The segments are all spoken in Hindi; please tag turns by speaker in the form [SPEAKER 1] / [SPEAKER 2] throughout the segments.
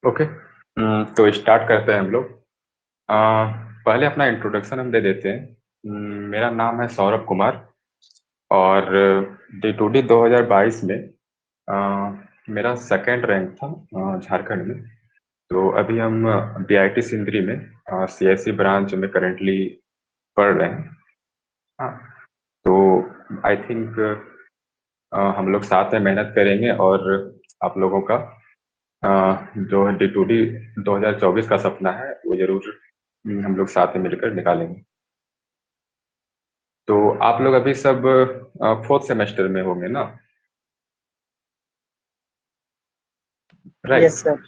[SPEAKER 1] ओके। तो स्टार्ट करते हैं हम लोग। अ, पहले अपना इंट्रोडक्शन हम दे देते हैं। मेरा नाम है सौरभ कुमार और D2D 2022 में अ, मेरा सेकंड रैंक था झारखंड में। तो अभी हम BIT सिंदरी में CSE ब्रांच में करेंटली पढ़ रहे हैं। हाँ। तो आई थिंक हम लोग साथ में मेहनत करेंगे और आप लोगों का जो D2D 2024 का सपना है वो जरूर हम लोग साथ में मिलकर निकालेंगे। तो आप लोग अभी सब फोर्थ सेमेस्टर में होंगे ना?
[SPEAKER 2] Yes
[SPEAKER 1] right.
[SPEAKER 2] सर।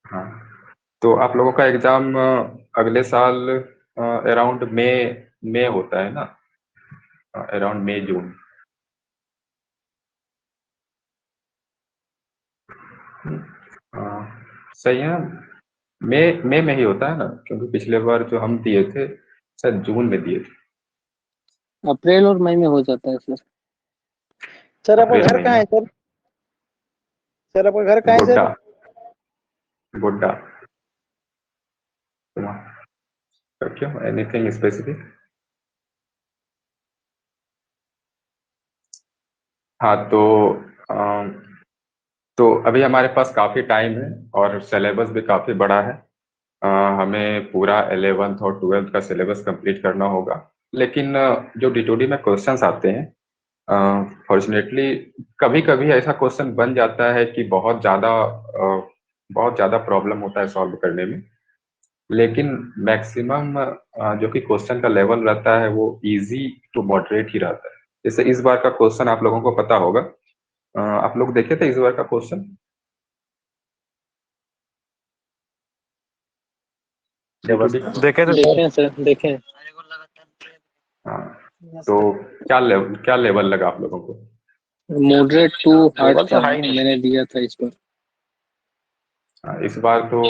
[SPEAKER 1] हाँ। तो आप लोगों का एग्जाम अगले साल अराउंड मई में होता है ना? अराउंड मई जून। सही है। मई में ही होता है ना, क्योंकि पिछले बार जो हम दिए थे शायद जून में दिए थे।
[SPEAKER 2] अप्रैल और मई में हो जाता है सर। सर आपका
[SPEAKER 1] अप्रैल
[SPEAKER 2] घर
[SPEAKER 1] में ही
[SPEAKER 2] कहाँ
[SPEAKER 1] ना?
[SPEAKER 2] है सर? सर आपका घर कहाँ है
[SPEAKER 1] गोड्डा।
[SPEAKER 2] सर?
[SPEAKER 1] गोड्डा। क्यों, एनीथिंग स्पेसिफिक? हाँ। अम, तो अभी हमारे पास काफ़ी टाइम है और सिलेबस भी काफ़ी बड़ा है। हमें पूरा 11th और 12th का सिलेबस कंप्लीट करना होगा। लेकिन जो D2D में क्वेश्चंस आते हैं, फॉर्चुनेटली कभी कभी ऐसा क्वेश्चन बन जाता है कि बहुत ज़्यादा प्रॉब्लम होता है सॉल्व करने में। लेकिन मैक्सिमम जो कि क्वेश्चन का लेवल रहता है वो इजी टू मॉडरेट ही रहता है। जैसे इस बार का क्वेश्चन आप लोगों को पता होगा। आप लोग देखे थे इस बार का क्वेश्चन? D2D का।
[SPEAKER 3] देखे थे सर।
[SPEAKER 2] देखें सर, देखें।
[SPEAKER 1] हाँ। तो क्या लेवल लगा आप लोगों को?
[SPEAKER 2] मॉडरेट टू हार्ड
[SPEAKER 3] लेवल तो
[SPEAKER 2] था,
[SPEAKER 3] हाई नहीं।
[SPEAKER 2] मैंने दिया था इस पर।
[SPEAKER 1] इस बार तो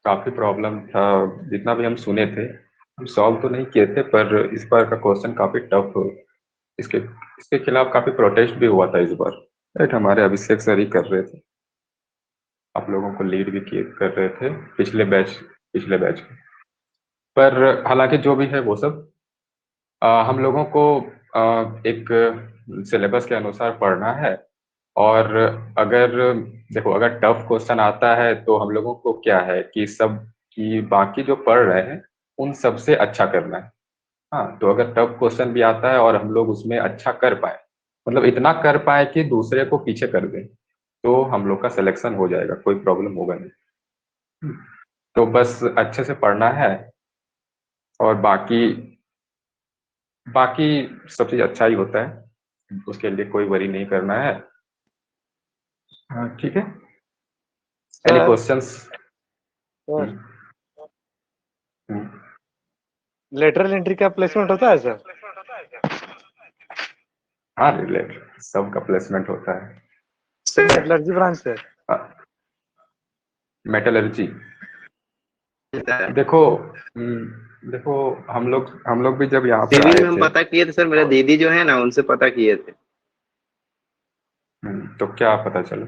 [SPEAKER 1] काफी प्रॉब्लम था। जितना भी हम सुने थे, हम सॉल्व तो नहीं किए थे, पर इस बार का क्वेश्चन काफी टफ। इसके इसके खिलाफ काफी प्रोटेस्ट भी हुआ था इस बार। राइट, हमारे अभिषेक सर ही कर रहे थे। आप लोगों को लीड भी किए कर रहे थे पिछले बैच में। पर हालांकि जो भी है वो सब हम लोगों को एक सिलेबस के अनुसार पढ़ना है। और अगर देखो, अगर टफ क्वेश्चन आता है तो हम लोगों को क्या है कि बाकी जो पढ़ रहे हैं उन सबसे अच्छा करना है। हाँ, तो अगर टफ क्वेश्चन भी आता है और हम लोग उसमें अच्छा कर पाए, मतलब इतना कर पाए कि दूसरे को पीछे कर दें, तो हम लोग का सिलेक्शन हो जाएगा, कोई प्रॉब्लम होगा नहीं। तो बस अच्छे से पढ़ना है और बाकी बाकी सब चीज अच्छा ही होता है, उसके लिए कोई वरी नहीं करना है। हाँ, ठीक है। Any
[SPEAKER 3] sir
[SPEAKER 1] questions?
[SPEAKER 3] Sir lateral entry का प्लेसमेंट होता है सर?
[SPEAKER 1] हाँ, रिलेट सबका प्लेसमेंट होता है।
[SPEAKER 3] मेटलर्जी ब्रांच से।
[SPEAKER 1] मेटलर्जी। देखो देखो, हम लोग भी जब यहाँ पर
[SPEAKER 4] सिविल
[SPEAKER 1] आए
[SPEAKER 4] में हम
[SPEAKER 1] थे।
[SPEAKER 4] पता किए थे सर, मेरे दीदी जो है ना उनसे पता किए थे।
[SPEAKER 1] तो क्या पता चला?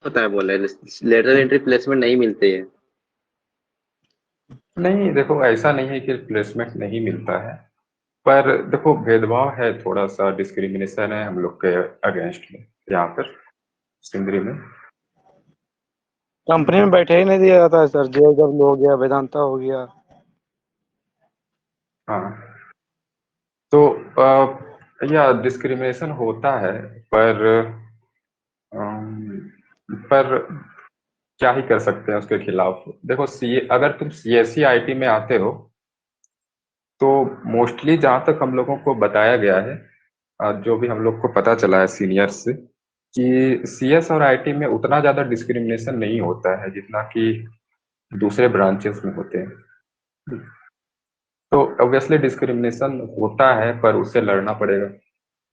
[SPEAKER 4] होता है बोले लेटर एंट्री प्लेसमेंट नहीं मिलते हैं।
[SPEAKER 1] नहीं, देखो ऐसा नहीं है कि प्लेसमेंट नहीं मिलता है। पर देखो, भेदभाव है, थोड़ा सा डिस्क्रिमिनेशन है हम लोग के अगेंस्ट में यहाँ पर सिंदरी में।
[SPEAKER 3] कंपनी में बैठे ही नहीं दिया जाता है सर। JW हो गया, वेदांता हो गया।
[SPEAKER 1] हाँ। तो या डिस्क्रिमिनेशन होता है, पर पर क्या ही कर सकते हैं उसके खिलाफ। देखो, अगर तुम CSE IT में आते हो तो मोस्टली जहाँ तक हम लोगों को बताया गया है, जो भी हम लोग को पता चला है सीनियर से, कि CS और IT में उतना ज्यादा डिस्क्रिमिनेशन नहीं होता है जितना कि दूसरे ब्रांचेस में होते हैं। तो ऑब्वियसली डिस्क्रिमिनेशन होता है, पर उससे लड़ना पड़ेगा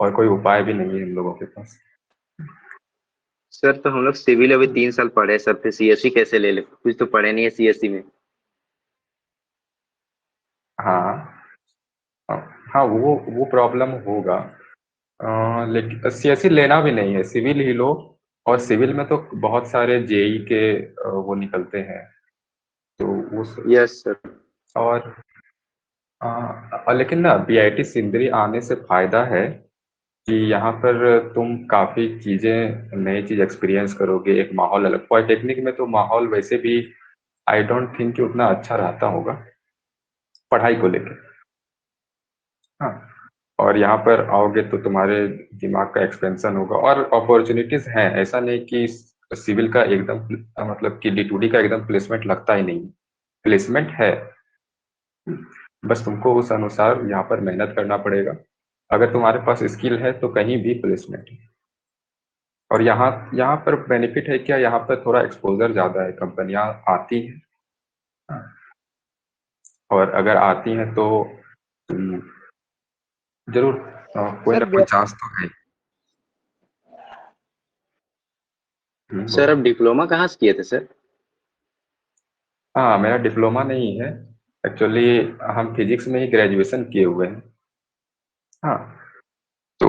[SPEAKER 1] और कोई उपाय भी नहीं है हम लोगों के पास।
[SPEAKER 4] सर तो हम लोग सिविल अभी 3 साल पढ़े सर, फिर CSE कैसे ले ले, कुछ तो पढ़े नहीं है CSE में।
[SPEAKER 1] हाँ। हाँ। हाँ, वो प्रॉब्लम होगा। लेकिन CSE लेना भी नहीं है, सिविल ही लो। और सिविल में तो बहुत सारे जेई के वो निकलते हैं, तो उस
[SPEAKER 4] यस सर।
[SPEAKER 1] और लेकिन ना बीआईटी सिंदरी आने से फायदा है कि यहाँ पर तुम काफी चीजें नई चीज एक्सपीरियंस करोगे, एक माहौल अलग। पॉलिटेक्निक में तो माहौल वैसे भी आई डोंट थिंक कि उतना अच्छा रहता होगा पढ़ाई को लेकर। हाँ, और यहाँ पर आओगे तो तुम्हारे दिमाग का एक्सपेंशन होगा और अपॉर्चुनिटीज हैं, ऐसा नहीं कि सिविल का एकदम मतलब कि D2D का एकदम प्लेसमेंट लगता ही नहीं, प्लेसमेंट है। बस तुमको उस अनुसार यहाँ पर मेहनत करना पड़ेगा। अगर तुम्हारे पास स्किल है तो कहीं भी प्लेसमेंट है। और यहाँ यहाँ पर बेनिफिट है क्या, यहाँ पर थोड़ा एक्सपोजर ज्यादा है, कंपनियां आती हैं। हाँ, और अगर आती हैं तो तुम जरूर कोई
[SPEAKER 2] सर
[SPEAKER 1] ना कोई चांस तो है।
[SPEAKER 4] सर
[SPEAKER 1] बोलो।
[SPEAKER 4] अब डिप्लोमा कहाँ से किए थे सर?
[SPEAKER 1] हाँ, मेरा डिप्लोमा नहीं है एक्चुअली, हम फिजिक्स में ही ग्रेजुएशन किए हुए हैं। हाँ, तो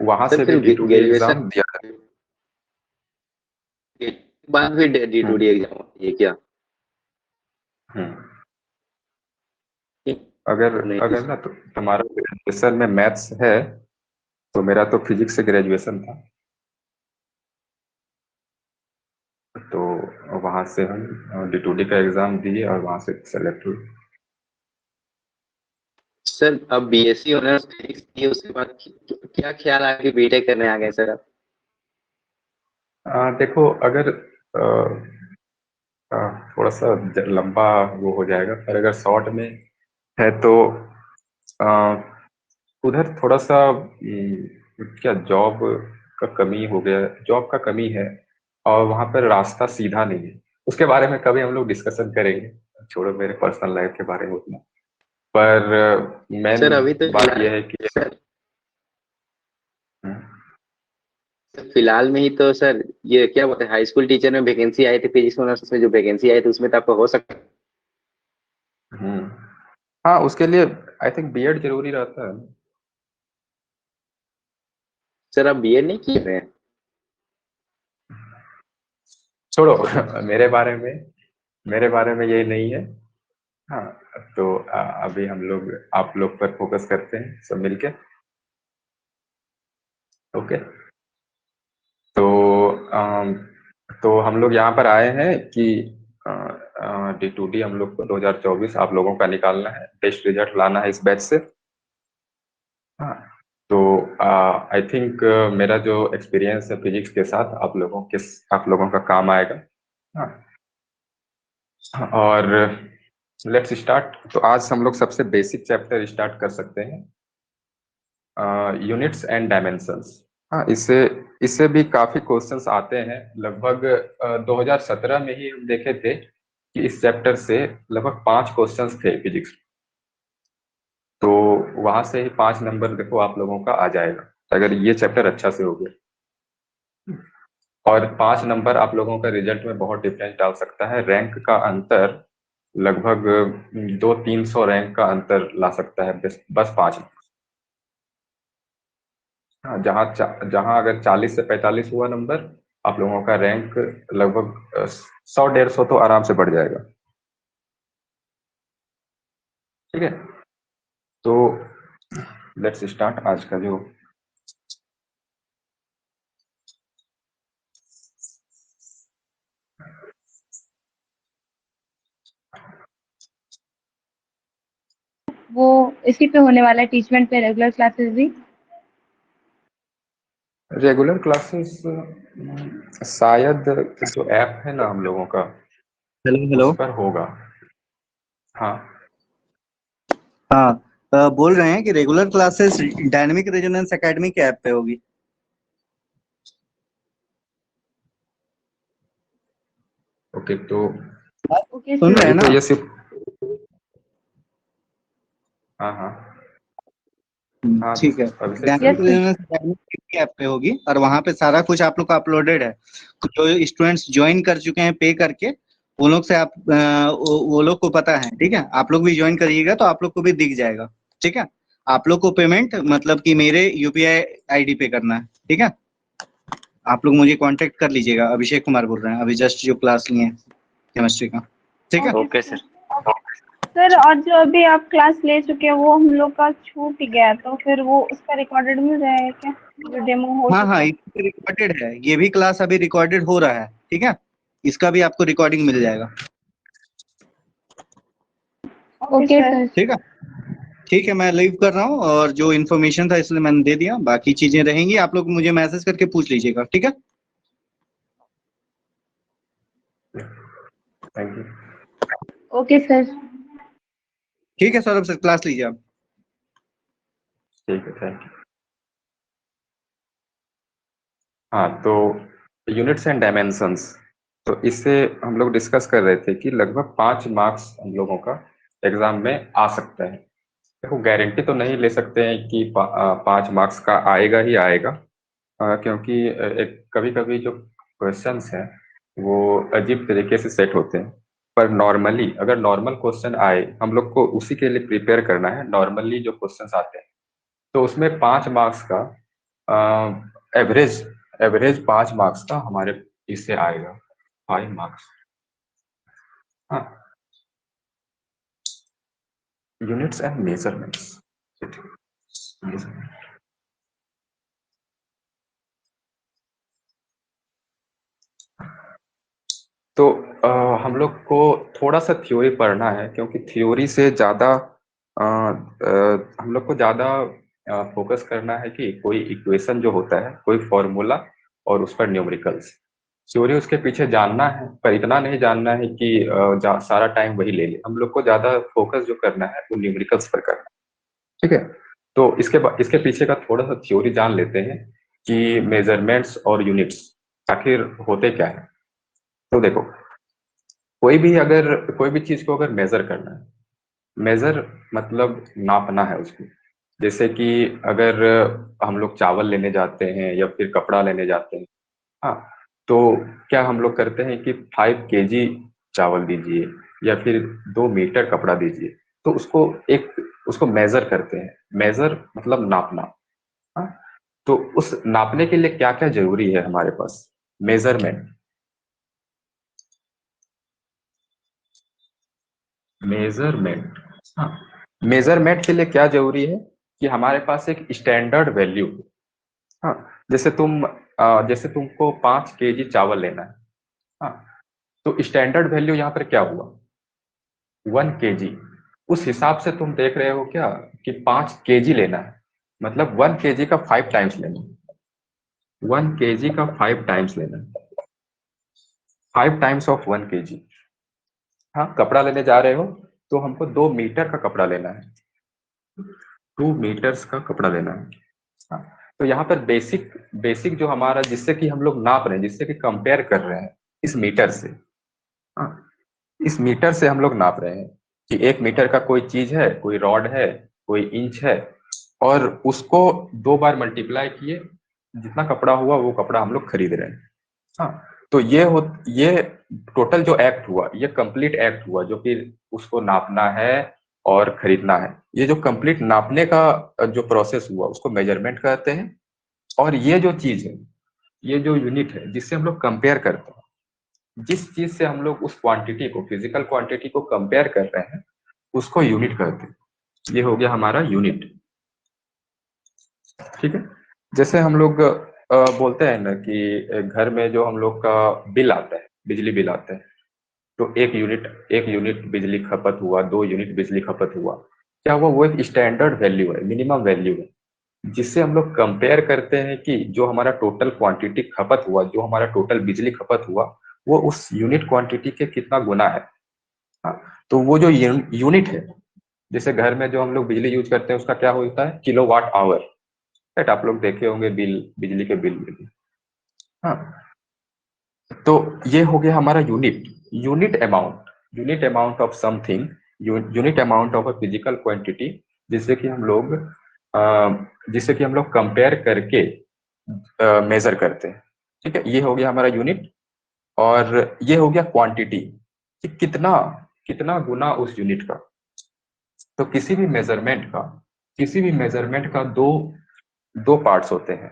[SPEAKER 1] वहां
[SPEAKER 4] सर
[SPEAKER 1] से भी
[SPEAKER 4] फिर
[SPEAKER 1] D2D
[SPEAKER 4] ग्रेजुएशन
[SPEAKER 1] एग्जाम दिया है।
[SPEAKER 4] के बाद भी D2D
[SPEAKER 1] हम्म,
[SPEAKER 4] एग्जाम होती है क्या?
[SPEAKER 1] हम्म। अगर
[SPEAKER 4] नहीं थी
[SPEAKER 1] अगर ना
[SPEAKER 4] सर।
[SPEAKER 1] तो तुम्हारा ग्रेजुएशन में मैथ्स है, तो मेरा तो फिजिक्स से ग्रेजुएशन था, तो वहां से हम D2D का एग्जाम दिए और वहां से सेलेक्ट हुए।
[SPEAKER 4] सर अब बीएससी ऑनर्स फिजिक्स किए उसके बाद क्या ख्याल आ कि बीटेक करने आ गए सर अब?
[SPEAKER 1] देखो, अगर अ, अ, थोड़ा सा लंबा वो हो जाएगा, पर अगर शॉर्ट में है तो अ, उधर थोड़ा सा क्या जॉब का कमी हो गया, जॉब का कमी है, और वहां पर रास्ता सीधा नहीं है। उसके बारे में कभी हम लोग डिस्कशन करेंगे, छोड़ो मेरे पर्सनल लाइफ के बारे में उतना। पर मेन
[SPEAKER 4] सर अभी तो
[SPEAKER 1] बात यह है कि
[SPEAKER 4] सर
[SPEAKER 1] हम्म,
[SPEAKER 4] फिलहाल में ही तो सर ये क्या बोलते हैं हाई स्कूल टीचर में वैकेंसी आई थी फिजिक्स ऑनर्स में, जो वैकेंसी आई थी उसमें तो आपका हो सकता है।
[SPEAKER 1] हम्म, हाँ, उसके लिए आई थिंक बीएड जरूरी रहता है।
[SPEAKER 4] सर आप बीएड नहीं किए हुए हैं?
[SPEAKER 1] छोड़ो मेरे बारे में ये नहीं है। हाँ, तो अभी हम लोग आप लोग पर फोकस करते हैं सब मिलके। ओके, तो अम, तो हम लोग यहाँ पर आए हैं कि D2D हम लोग को 2024 आप लोगों का निकालना है, बेस्ट रिजल्ट लाना है इस बैच से। हाँ, तो आई थिंक मेरा जो एक्सपीरियंस है फिजिक्स के साथ आप लोगों का काम आएगा। हाँ, और लेट्स स्टार्ट। तो आज हम लोग सबसे बेसिक चैप्टर स्टार्ट कर सकते हैं, यूनिट्स एंड डायमेंशंस। हाँ, इससे इससे भी काफी क्वेश्चंस आते हैं। लगभग 2017 में ही हम देखे थे कि इस चैप्टर से लगभग 5 क्वेश्चंस थे फिजिक्स, तो वहां से ही 5 नंबर देखो आप लोगों का आ जाएगा अगर ये चैप्टर अच्छा से हो गया। और 5 नंबर आप लोगों का रिजल्ट में बहुत डिफरेंस डाल सकता है, रैंक का अंतर लगभग 200-300 रैंक का अंतर ला सकता है, बस 5। हाँ, जहाँ अगर 40 से 45 हुआ नंबर, आप लोगों का रैंक लगभग 100-150 तो आराम से बढ़ जाएगा। ठीक है, तो लेट्स स्टार्ट आज का जो
[SPEAKER 5] वो इसी पे होने वाला है टीचमेंट पे रेगुलर क्लासेस भी।
[SPEAKER 1] रेगुलर क्लासेस शायद जो ऐप है ना हम लोगों का,
[SPEAKER 6] हेलो
[SPEAKER 1] उस
[SPEAKER 6] हेलो।
[SPEAKER 1] पर होगा। हाँ,
[SPEAKER 6] हाँ, बोल रहे हैं कि regular classes dynamic resonance academy के ऐप पे होगी।
[SPEAKER 1] ओके, तो
[SPEAKER 5] ओके
[SPEAKER 6] सुन रहे
[SPEAKER 5] सर।
[SPEAKER 6] हैं
[SPEAKER 1] नहीं
[SPEAKER 6] ना?
[SPEAKER 1] तो ये सिर्फ हाँ, हाँ, हाँ,
[SPEAKER 6] ठीक है।
[SPEAKER 1] Abhishek sir.
[SPEAKER 6] Dynamic
[SPEAKER 5] yes sir.
[SPEAKER 6] Resonance academy के ऐप पे होगी और वहां पे सारा कुछ आप लोग का अपलोडेड है। जो स्टूडेंट्स ज्वाइन कर चुके हैं पे करके, वो लोग से आप वो लोग को पता है। ठीक है, आप लोग भी ज्वाइन करिएगा तो आप लोग को भी दिख जाएगा। ठीक है, आप लोग को पेमेंट मतलब कि मेरे यूपीआई आईडी पे करना है। ठीक है, आप लोग मुझे कांटेक्ट कर लीजिएगा। अभिषेक कुमार बोल रहे हैं, अभी जस्ट जो क्लास लिए हैं केमिस्ट्री का, ठीक है।
[SPEAKER 4] Okay sir.
[SPEAKER 5] सर और जो अभी आप क्लास ले चुके हैं वो हम लोग का छूट गया, तो फिर वो उसका रिकॉर्डेड मिल जाएगा क्या, जो डेमो हो
[SPEAKER 6] हाँ
[SPEAKER 5] चुका
[SPEAKER 6] हाँ,
[SPEAKER 5] है?
[SPEAKER 6] ये रिकॉर्डेड है, ये भी क्लास अभी रिकॉर्डेड हो रहा है, ठीक है। इसका भी आपको रिकॉर्डिंग मिल जाएगा,
[SPEAKER 5] ओके सर।
[SPEAKER 6] ठीक है। ठीक है, मैं लीव कर रहा हूँ, और जो इन्फॉर्मेशन था इसलिए मैंने दे दिया, बाकी चीजें रहेंगी, आप लोग मुझे मैसेज करके पूछ लीजिएगा, ठीक है।
[SPEAKER 1] Thank you.
[SPEAKER 5] Okay sir.
[SPEAKER 6] ठीक है सौरभ सर, क्लास लीजिए आप।
[SPEAKER 1] ठीक है, थैंक यू। हाँ, तो यूनिट्स एंड डायमेंशंस, तो इससे हम लोग डिस्कस कर रहे थे कि लगभग 5 मार्क्स हम लोगों का एग्जाम में आ सकता है। देखो, गारंटी तो नहीं ले सकते हैं कि 5 मार्क्स का आएगा ही आएगा, क्योंकि एक कभी कभी जो क्वेश्चंस हैं वो अजीब तरीके से सेट होते हैं। पर नॉर्मली अगर नॉर्मल क्वेश्चन आए, हम लोग को उसी के लिए प्रिपेयर करना है। नॉर्मली जो क्वेश्चंस आते हैं तो उसमें 5 मार्क्स का एवरेज एवरेज 5 मार्क्स का हमारे इससे आएगा, 5 मार्क्स। हाँ, यूनिट्स एंड मेजरमेंट्स। तो हम लोग को थोड़ा सा थ्योरी पढ़ना है, क्योंकि थ्योरी से ज़्यादा हम लोग को ज़्यादा फोकस करना है कि कोई इक्वेशन जो होता है, कोई फॉर्मूला और उस पर न्यूमेरिकल्स। थ्योरी उसके पीछे जानना है, पर इतना नहीं जानना है कि सारा टाइम वही ले ले। हम लोग को ज़्यादा फोकस जो करना है वो न्यूमेरिकल्स पर करना है, ठीक है। तो इसके पीछे का थोड़ा सा थ्योरी जान लेते हैं कि मेजरमेंट्स और यूनिट्स आखिर होते क्या है। तो देखो, कोई भी चीज को अगर मेजर करना है, मेजर मतलब नापना है उसको। जैसे कि अगर हम लोग चावल लेने जाते हैं या फिर कपड़ा लेने जाते हैं, हाँ, तो क्या हम लोग करते हैं कि 5 kg चावल दीजिए या फिर 2 मीटर कपड़ा दीजिए, तो उसको मेजर करते हैं। मेजर मतलब नापना। हाँ, तो उस नापने के लिए क्या क्या जरूरी है हमारे पास? मेजरमेंट। मेजरमेंट, हाँ, मेजरमेंट के लिए क्या जरूरी है कि हमारे पास एक स्टैंडर्ड वैल्यू। हाँ, जैसे तुमको 5 kg चावल लेना है, हाँ, तो स्टैंडर्ड वैल्यू यहाँ पर क्या हुआ? 1 kg। उस हिसाब से तुम देख रहे हो क्या कि 5 kg लेना है, मतलब 1 kg का 5 टाइम्स लेना है। 1 kg का 5 टाइम्स लेना है, 5 टाइम्स ऑफ 1 kg। हाँ, कपड़ा लेने जा रहे हो तो हमको 2 मीटर का कपड़ा लेना है, 2 मीटर्स का कपड़ा लेना है। हाँ, तो यहाँ पर बेसिक बेसिक जो हमारा, जिससे कि हम लोग नाप रहे हैं, जिससे कि कंपेयर कर रहे हैं इस मीटर से। हाँ, इस मीटर से हम लोग नाप रहे हैं कि 1 मीटर का कोई चीज है, कोई रॉड है, कोई इंच है, और उसको 2 बार मल्टीप्लाई किए, जितना कपड़ा हुआ वो कपड़ा हम लोग खरीद रहे हैं। हाँ, तो ये टोटल जो एक्ट हुआ, ये कंप्लीट एक्ट हुआ, जो कि उसको नापना है और खरीदना है। ये जो कंप्लीट नापने का जो प्रोसेस हुआ उसको मेजरमेंट कहते हैं। और ये जो चीज है, ये जो यूनिट है जिससे हम लोग कंपेयर करते हैं, जिस चीज से हम लोग उस क्वांटिटी को, फिजिकल क्वांटिटी को कंपेयर कर रहे हैं, उसको यूनिट कहते हैं। ये हो गया हमारा यूनिट, ठीक है। जैसे हम लोग बोलते हैं ना कि घर में जो हम लोग का बिल आता है, बिजली बिल आता है, तो 1 यूनिट बिजली खपत हुआ, 2 यूनिट बिजली खपत हुआ। क्या हुआ? वो एक स्टैंडर्ड वैल्यू है, मिनिमम वैल्यू है, जिससे हम लोग कंपेयर करते हैं कि जो हमारा टोटल क्वांटिटी खपत हुआ, जो हमारा टोटल बिजली खपत हुआ, वो उस यूनिट क्वांटिटी के कितना गुना है। हाँ, तो वो जो यूनिट है, जैसे घर में जो हम लोग बिजली यूज करते हैं उसका क्या होता है? Kilowatt hour. राइट, आप लोग देखे होंगे बिजली के बिल में भी। हाँ, तो ये हो गया हमारा unit. Unit amount of something, unit amount of a physical quantity, जिससे कि हम लोग कंपेयर करके मेजर करते हैं, ठीक है। ये हो गया हमारा यूनिट। और ये हो गया क्वांटिटी, कि कितना कितना गुना उस यूनिट का। तो किसी भी मेजरमेंट का दो दो पार्ट्स होते हैं।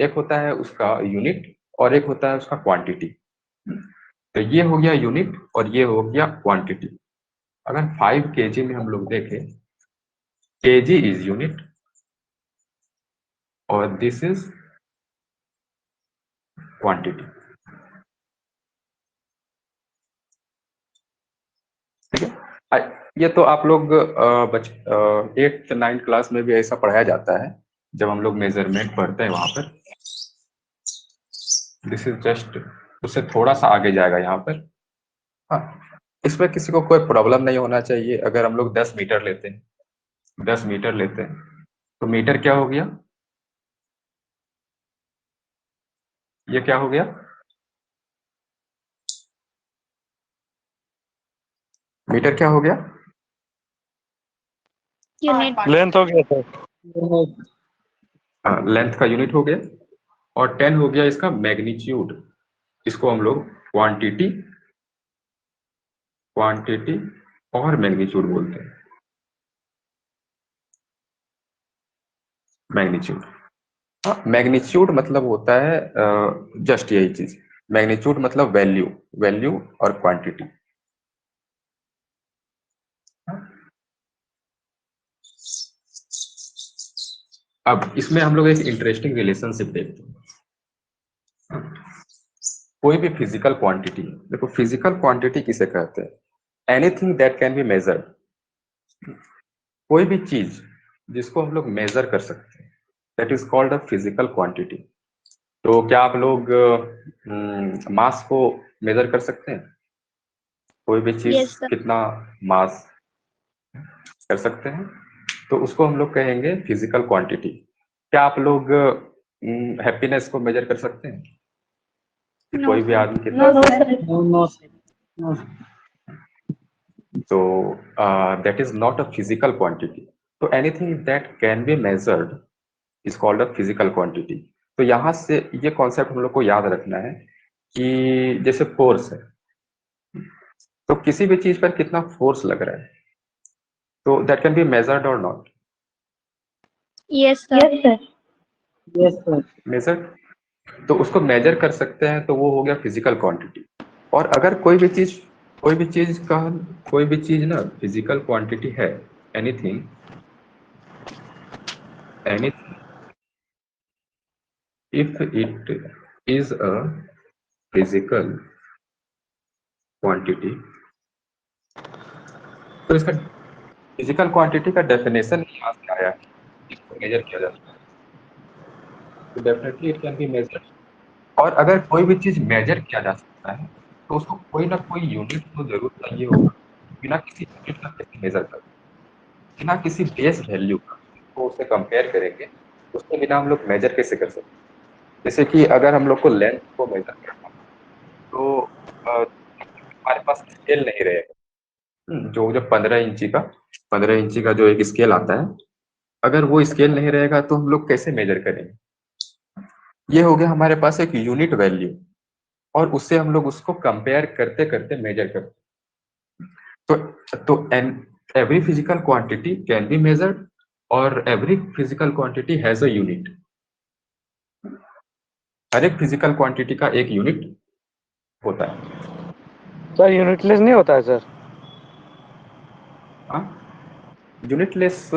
[SPEAKER 1] एक होता है उसका यूनिट और एक होता है उसका क्वांटिटी। तो ये हो गया यूनिट और ये हो गया क्वांटिटी। अगर 5 kg में हम लोग देखें, kg इज यूनिट और दिस इज क्वांटिटी। ठीक है, ये तो आप लोग 8th 9th क्लास में भी ऐसा पढ़ाया जाता है जब हम लोग मेजरमेंट पढ़ते हैं वहां पर। दिस इज जस्ट उससे थोड़ा सा आगे जाएगा यहाँ पर। हाँ, इसमें किसी को कोई प्रॉब्लम नहीं होना चाहिए। अगर हम लोग 10 मीटर लेते हैं, 10 मीटर लेते हैं, तो मीटर क्या हो गया, ये क्या हो गया, मीटर क्या हो गया,
[SPEAKER 5] यूनिट।
[SPEAKER 3] लेंथ हो गया सर।
[SPEAKER 1] लेंथ का यूनिट हो गया। और 10 हो गया इसका मैग्नीट्यूड। इसको हम लोग क्वांटिटी और मैग्नीट्यूड बोलते हैं। मैग्नीट्यूड, हाँ, मैग्नीट्यूड मतलब होता है जस्ट यही चीज। मैग्नीट्यूड मतलब वैल्यू और क्वांटिटी। अब इसमें हम लोग एक इंटरेस्टिंग रिलेशनशिप देखते हैं। कोई भी फिजिकल क्वांटिटी, देखो फिजिकल क्वांटिटी किसे कहते हैं, anything that can be measured. कोई भी चीज जिसको हम लोग मेजर कर सकते हैं, that is called a physical quantity. तो क्या आप लोग मास को मेजर कर सकते हैं? कोई भी चीज
[SPEAKER 5] Yes, sir.
[SPEAKER 1] कितना मास कर सकते हैं, तो उसको हम लोग कहेंगे फिजिकल क्वांटिटी। क्या आप लोग हैप्पीनेस को मेजर कर सकते हैं कि
[SPEAKER 5] No,
[SPEAKER 1] कोई भी
[SPEAKER 5] sir.
[SPEAKER 1] आदमी कितना?
[SPEAKER 5] No, sir.
[SPEAKER 2] नो।
[SPEAKER 1] तो that is not a physical quantity. तो anything that can be measured is called a physical quantity. तो यहाँ से ये कॉन्सेप्ट हम लोग को याद रखना है कि जैसे फोर्स है, तो किसी भी चीज पर कितना फोर्स लग रहा है, तो दैट कैन बी मेजर्ड और not
[SPEAKER 5] Yes, sir. Yes, sir.
[SPEAKER 2] Yes sir.
[SPEAKER 1] Measured. तो उसको मेजर कर सकते हैं, तो वो हो गया फिजिकल क्वांटिटी। और अगर कोई भी चीज ना फिजिकल क्वांटिटी है, anything if it is a physical quantity, तो इसका फिजिकल क्वांटिटी का डेफिनेशन यहाँ से आया है, इसको मेजर किया जा सकता है, तो definitely it can be major. और अगर कोई भी चीज मेजर किया जा सकता है, तो उसको कोई ना कोई यूनिट तो जरूर चाहिए होगा। बिना किसी यूनिट का कैसे मेजर कर, बिना किसी बेस वैल्यू का तो उससे कंपेयर करेंगे, उसके बिना हम लोग मेजर कैसे कर सकते हैं? जैसे कि अगर हम लोग को लेंथ को मेजर करना है, तो हमारे पास स्केल नहीं रहेगा। जो जो 15 इंची का जो एक स्केल आता है, अगर वो स्केल नहीं रहेगा तो हम लोग कैसे मेजर करेंगे? ये हो गया हमारे पास एक यूनिट वैल्यू, और उससे हम लोग उसको कंपेयर करते करते मेजर करते। तो every physical quantity can be measured और every physical quantity has a unit. हर एक फिजिकल क्वांटिटी का एक यूनिट होता है।
[SPEAKER 3] सर यूनिटलेस नहीं होता है सर?
[SPEAKER 1] हाँ, यूनिटलेस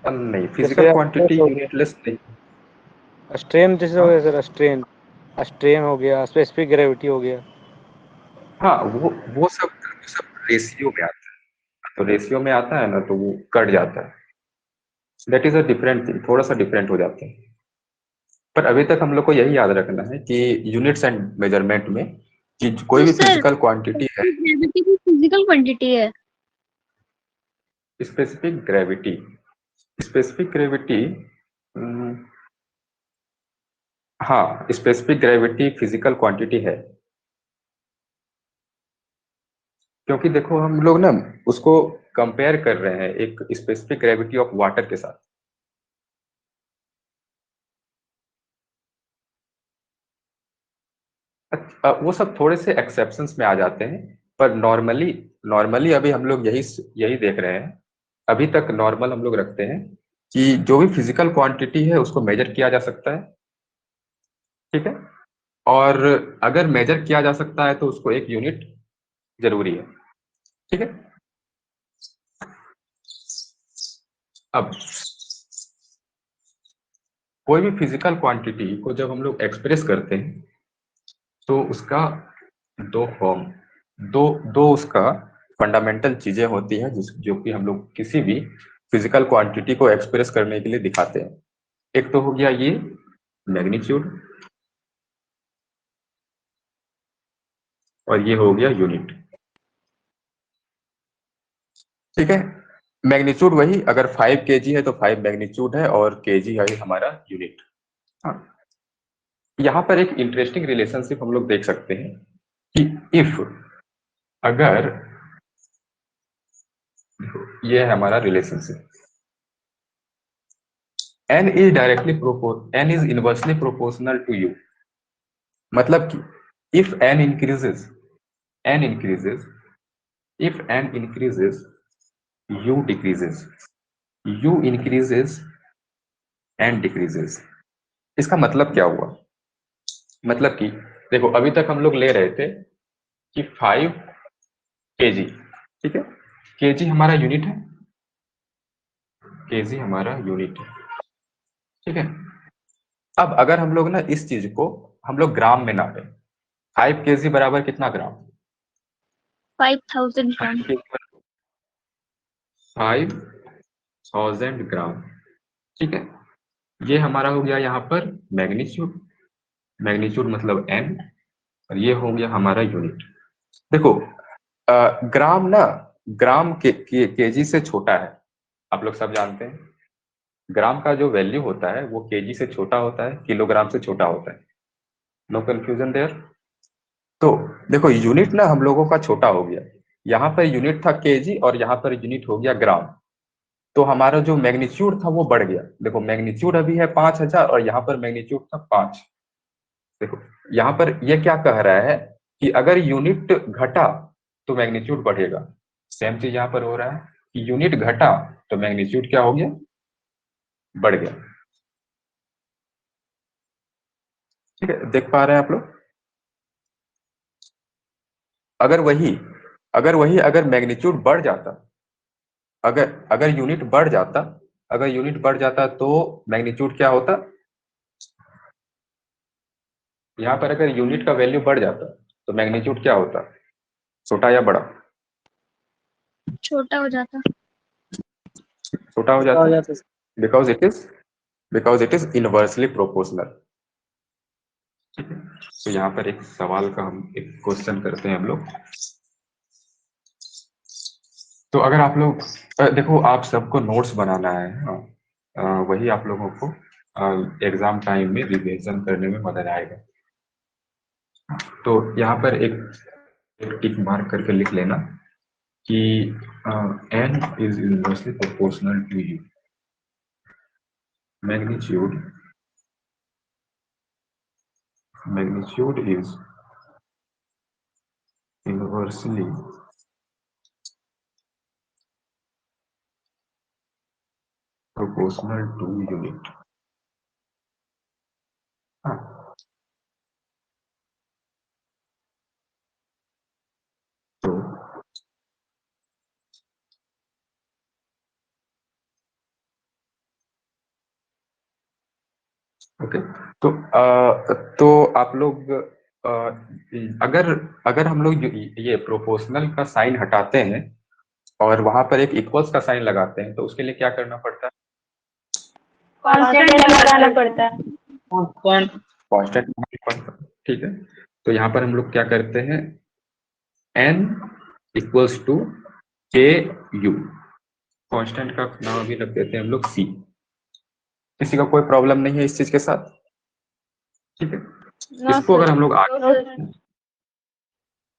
[SPEAKER 1] नहीं,
[SPEAKER 3] जैसे
[SPEAKER 1] फिजिकल क्वांटिटी
[SPEAKER 3] हो गया,
[SPEAKER 1] यूनिटलेस नहीं।
[SPEAKER 3] स्ट्रेन जैसे हो
[SPEAKER 1] हाँ,
[SPEAKER 3] गया सर, स्ट्रेन हो गया, स्पेसिफिक ग्रेविटी हो गया।
[SPEAKER 1] हाँ, वो सब रेशियो में आता है। तो रेशियो में आता है ना, तो वो कट जाता है। That is a different thing, थोड़ा सा डिफरेंट हो जाता है। पर अभी तक हम लोग को यही याद रखना है कि यूनिट्स एंड मेजरमेंट में कि कोई
[SPEAKER 5] तो
[SPEAKER 1] भी
[SPEAKER 5] सर
[SPEAKER 1] फिजिकल क्वांटिटी है,
[SPEAKER 5] ग्रेविटी भी फिजिकल क्वांटिटी है।
[SPEAKER 1] स्पेसिफिक ग्रेविटी, स्पेसिफिक ग्रेविटी, हाँ, स्पेसिफिक ग्रेविटी फिजिकल क्वांटिटी है। क्योंकि देखो हम लोग ना उसको कंपेयर कर रहे हैं एक स्पेसिफिक ग्रेविटी ऑफ वाटर के साथ। वो सब थोड़े से एक्सेप्शंस में आ जाते हैं, पर नॉर्मली अभी हम लोग यही देख रहे हैं। अभी तक नॉर्मल हम लोग रखते हैं कि जो भी फिजिकल क्वांटिटी है उसको मेजर किया जा सकता है। ठीक है, और अगर मेजर किया जा सकता है तो उसको एक यूनिट जरूरी है। ठीक है, अब कोई भी फिजिकल क्वांटिटी को जब हम लोग एक्सप्रेस करते हैं तो उसका दो फॉर्म दो उसका फंडामेंटल चीजें होती हैं जो कि हम लोग किसी भी फिजिकल क्वांटिटी को एक्सप्रेस करने के लिए दिखाते हैं। एक तो हो गया ये मैग्नीट्यूड और ये हो गया यूनिट। ठीक है, मैग्नीट्यूड वही, अगर 5 kg है तो 5 मैग्नीट्यूड है और kg है हमारा यूनिट। हाँ, यहाँ पर एक इंटरेस्टिंग रिलेशनशिप हम लोग देख सकते हैं कि इफ अगर ये है हमारा relationship, n is inversely proportional to u, मतलब कि if n increases if n increases u decreases, u increases and decreases। इसका मतलब क्या हुआ, मतलब कि देखो अभी तक हम लोग ले रहे थे कि 5 kg, ठीक है, kg हमारा यूनिट है, kg हमारा यूनिट है। ठीक है, अब अगर हम लोग ना इस चीज को हम लोग ग्राम में नापे, 5 kg बराबर कितना ग्राम,
[SPEAKER 5] 5000 ग्राम।
[SPEAKER 1] 5000 ग्राम। ठीक है, ये हमारा हो गया यहाँ पर मैग्नीट्यूड मतलब n, और ये हो गया हमारा यूनिट। देखो ग्राम ना ग्राम केजी से छोटा है, आप लोग सब जानते हैं। ग्राम का जो वैल्यू होता है वो केजी से छोटा होता है, किलोग्राम से छोटा होता है। No confusion there. तो देखो यूनिट ना हम लोगों का छोटा हो गया, यहाँ पर यूनिट था केजी और यहाँ पर यूनिट हो गया ग्राम, तो हमारा जो मैग्नीट्यूड था वो बढ़ गया। देखो मैग्नीट्यूड अभी है 5000 और यहाँ पर मैग्नीट्यूड था 5। देखो यहाँ पर ये क्या कह रहा है कि अगर यूनिट घटा तो मैग्नीट्यूड बढ़ेगा। सेम चीज यहाँ पर हो रहा है कि यूनिट घटा तो मैग्नीट्यूड क्या हो गया, बढ़ गया। ठीक है, देख पा रहे हैं आप लोग। अगर मैग्नीट्यूड बढ़ जाता, अगर यूनिट बढ़ जाता तो मैग्नीट्यूड क्या होता, यहाँ पर अगर यूनिट का वैल्यू बढ़ जाता तो मैग्नीट्यूड क्या होता, छोटा या बड़ा,
[SPEAKER 5] छोटा हो जाता।
[SPEAKER 1] छोटा हो
[SPEAKER 3] हो
[SPEAKER 1] जाता,
[SPEAKER 3] जाता है।
[SPEAKER 1] Because it is inversely proportional. ठीक है, तो यहाँ पर एक सवाल का हम एक क्वेश्चन करते हैं हम लोग। तो अगर आप लोग देखो आप सबको नोट्स बनाना है, हाँ, वही आप लोगों को एग्जाम टाइम में रिवीजन करने में मदद आएगा। तो यहाँ पर एक टिक मार्क करके लिख लेना कि n is inversely proportional to u, magnitude is inversely proportional to unit। हाँ, तो ओके, तो आप लोग अगर हम लोग ये प्रोपोर्शनल का साइन हटाते हैं और वहां पर एक इक्वल्स का साइन लगाते हैं तो उसके लिए क्या करना पड़ता है,
[SPEAKER 5] कांस्टेंट लगाना पड़ता है।
[SPEAKER 1] कांस्टेंट लगाना पड़ता है। ठीक है, तो यहाँ पर हम लोग क्या करते हैं, n इक्वल्स टू के यू, कांस्टेंट का नाम अभी रख देते हैं हम लोग c। किसी का कोई प्रॉब्लम नहीं है इस चीज के साथ। ठीक है, इसको अगर हम लोग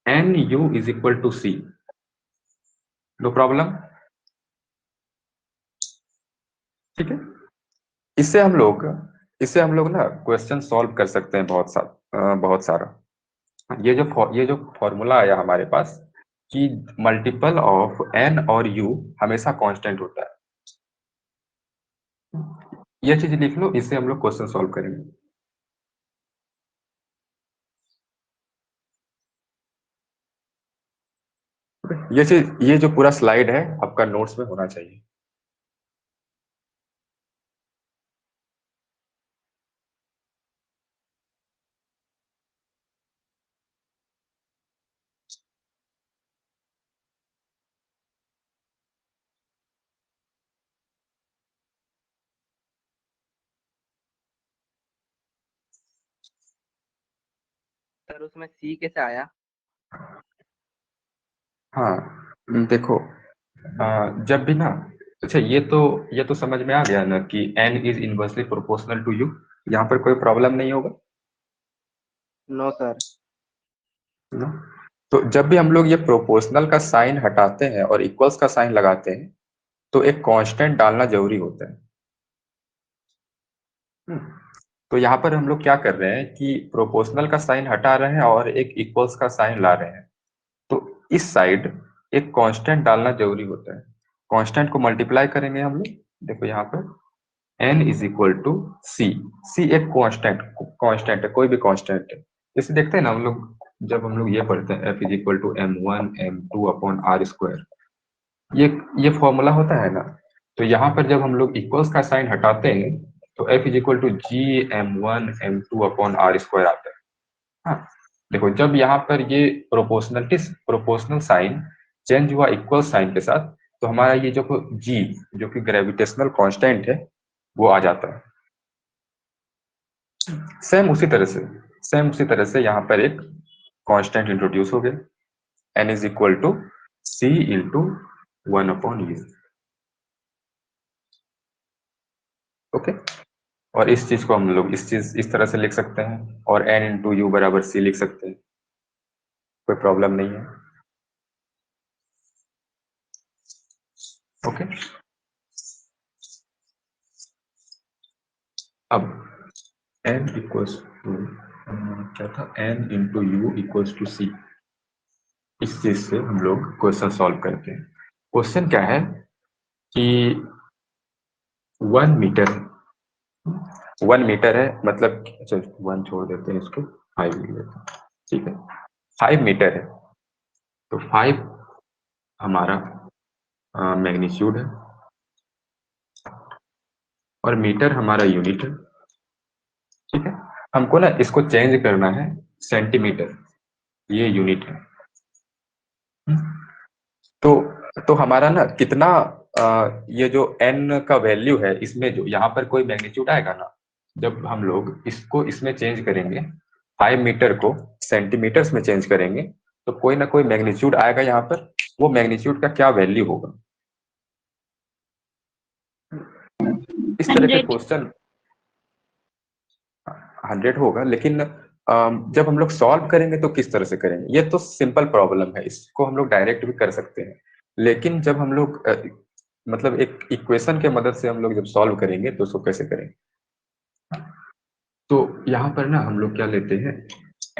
[SPEAKER 1] n u is equal to c, no problem. ठीक है, इससे हम लोग ना क्वेश्चन सॉल्व कर सकते हैं बहुत सारा। ये जो फॉर्मूला आया हमारे पास कि मल्टीपल ऑफ एन और यू हमेशा कांस्टेंट होता है, ये चीज लिख लो, इससे हम लोग क्वेश्चन सॉल्व करेंगे। ये जो पूरा स्लाइड है आपका नोट्स में होना चाहिए।
[SPEAKER 7] सर उसमें सी कैसे आया?
[SPEAKER 1] हाँ देखो, जब भी ना, अच्छा ये तो समझ में आ गया ना कि n is inversely proportional to u, यहाँ पर कोई प्रॉब्लम नहीं होगा
[SPEAKER 7] नो सर।
[SPEAKER 1] ना। तो जब भी हम लोग ये प्रोपोर्शनल का साइन हटाते हैं और इक्वल्स का साइन लगाते हैं तो एक कांस्टेंट डालना जरूरी होता है। तो यहाँ पर हम लोग क्या कर रहे हैं कि प्रोपोर्शनल का साइन हटा रहे हैं और एक इक्वल्स का साइन ला रहे हैं। तो इस साइड एक कांस्टेंट डालना जरूरी होता है। कांस्टेंट को मल्टीप्लाई करेंगे हम लोग, देखो यहाँ पर n इज इक्वल टू सी। सी एक कांस्टेंट है, कोई भी कांस्टेंट है। जैसे देखते हैं ना हम लोग, जब हम लोग ये पढ़ते हैं f is equal to m1 m2 upon r square, ये फॉर्मूला होता है ना। तो यहाँ पर जब हम लोग इक्वल्स का साइन हटाते हैं तो f is equal to G m1 m2 upon r square आता है। हाँ देखो, जब यहाँ पर ये प्रोपोर्शनल साइन चेंज हुआ इक्वल साइन के साथ, तो हमारा ये जो g जो कि ग्रेविटेशनल कांस्टेंट है वो आ जाता है। सेम उसी तरह से यहाँ पर एक कांस्टेंट इंट्रोड्यूस हो गया, n is equal to C into 1 upon u। Okay, और इस चीज को हम लोग इस तरह से लिख सकते हैं, और n इंटू यू बराबर c लिख सकते हैं, कोई प्रॉब्लम नहीं है। ओके, अब n इक्वल्स टू क्या था, n into u equals to c. इस चीज से हम लोग क्वेश्चन सॉल्व करते हैं। क्वेश्चन क्या है कि 1 मीटर है, मतलब चलो 1 छोड़ देते हैं, इसको 5 लिख लेते हैं, ठीक है। 5 मीटर है, तो 5 हमारा मैग्नीट्यूड है और मीटर हमारा यूनिट है, ठीक है। हमको ना इसको चेंज करना है सेंटीमीटर, ये यूनिट है। तो हमारा ना कितना, ये जो n का वैल्यू है, इसमें जो यहाँ पर कोई मैग्नीट्यूड आएगा ना, जब हम लोग इसको इसमें चेंज करेंगे, 5 मीटर को सेंटीमीटर्स में चेंज करेंगे, तो कोई ना कोई मैग्नीट्यूड आएगा यहाँ पर। वो मैग्नीट्यूड का क्या वैल्यू होगा, इस तरह के
[SPEAKER 5] 100।
[SPEAKER 1] क्वेश्चन 100 होगा। लेकिन जब हम लोग सॉल्व करेंगे तो किस तरह से करेंगे, ये तो सिंपल प्रॉब्लम है, इसको हम लोग डायरेक्ट भी कर सकते हैं। लेकिन जब हम लोग मतलब एक इक्वेशन के मदद से हम लोग जब सॉल्व करेंगे तो उसको कैसे करेंगे, तो यहाँ पर ना हम लोग क्या लेते हैं,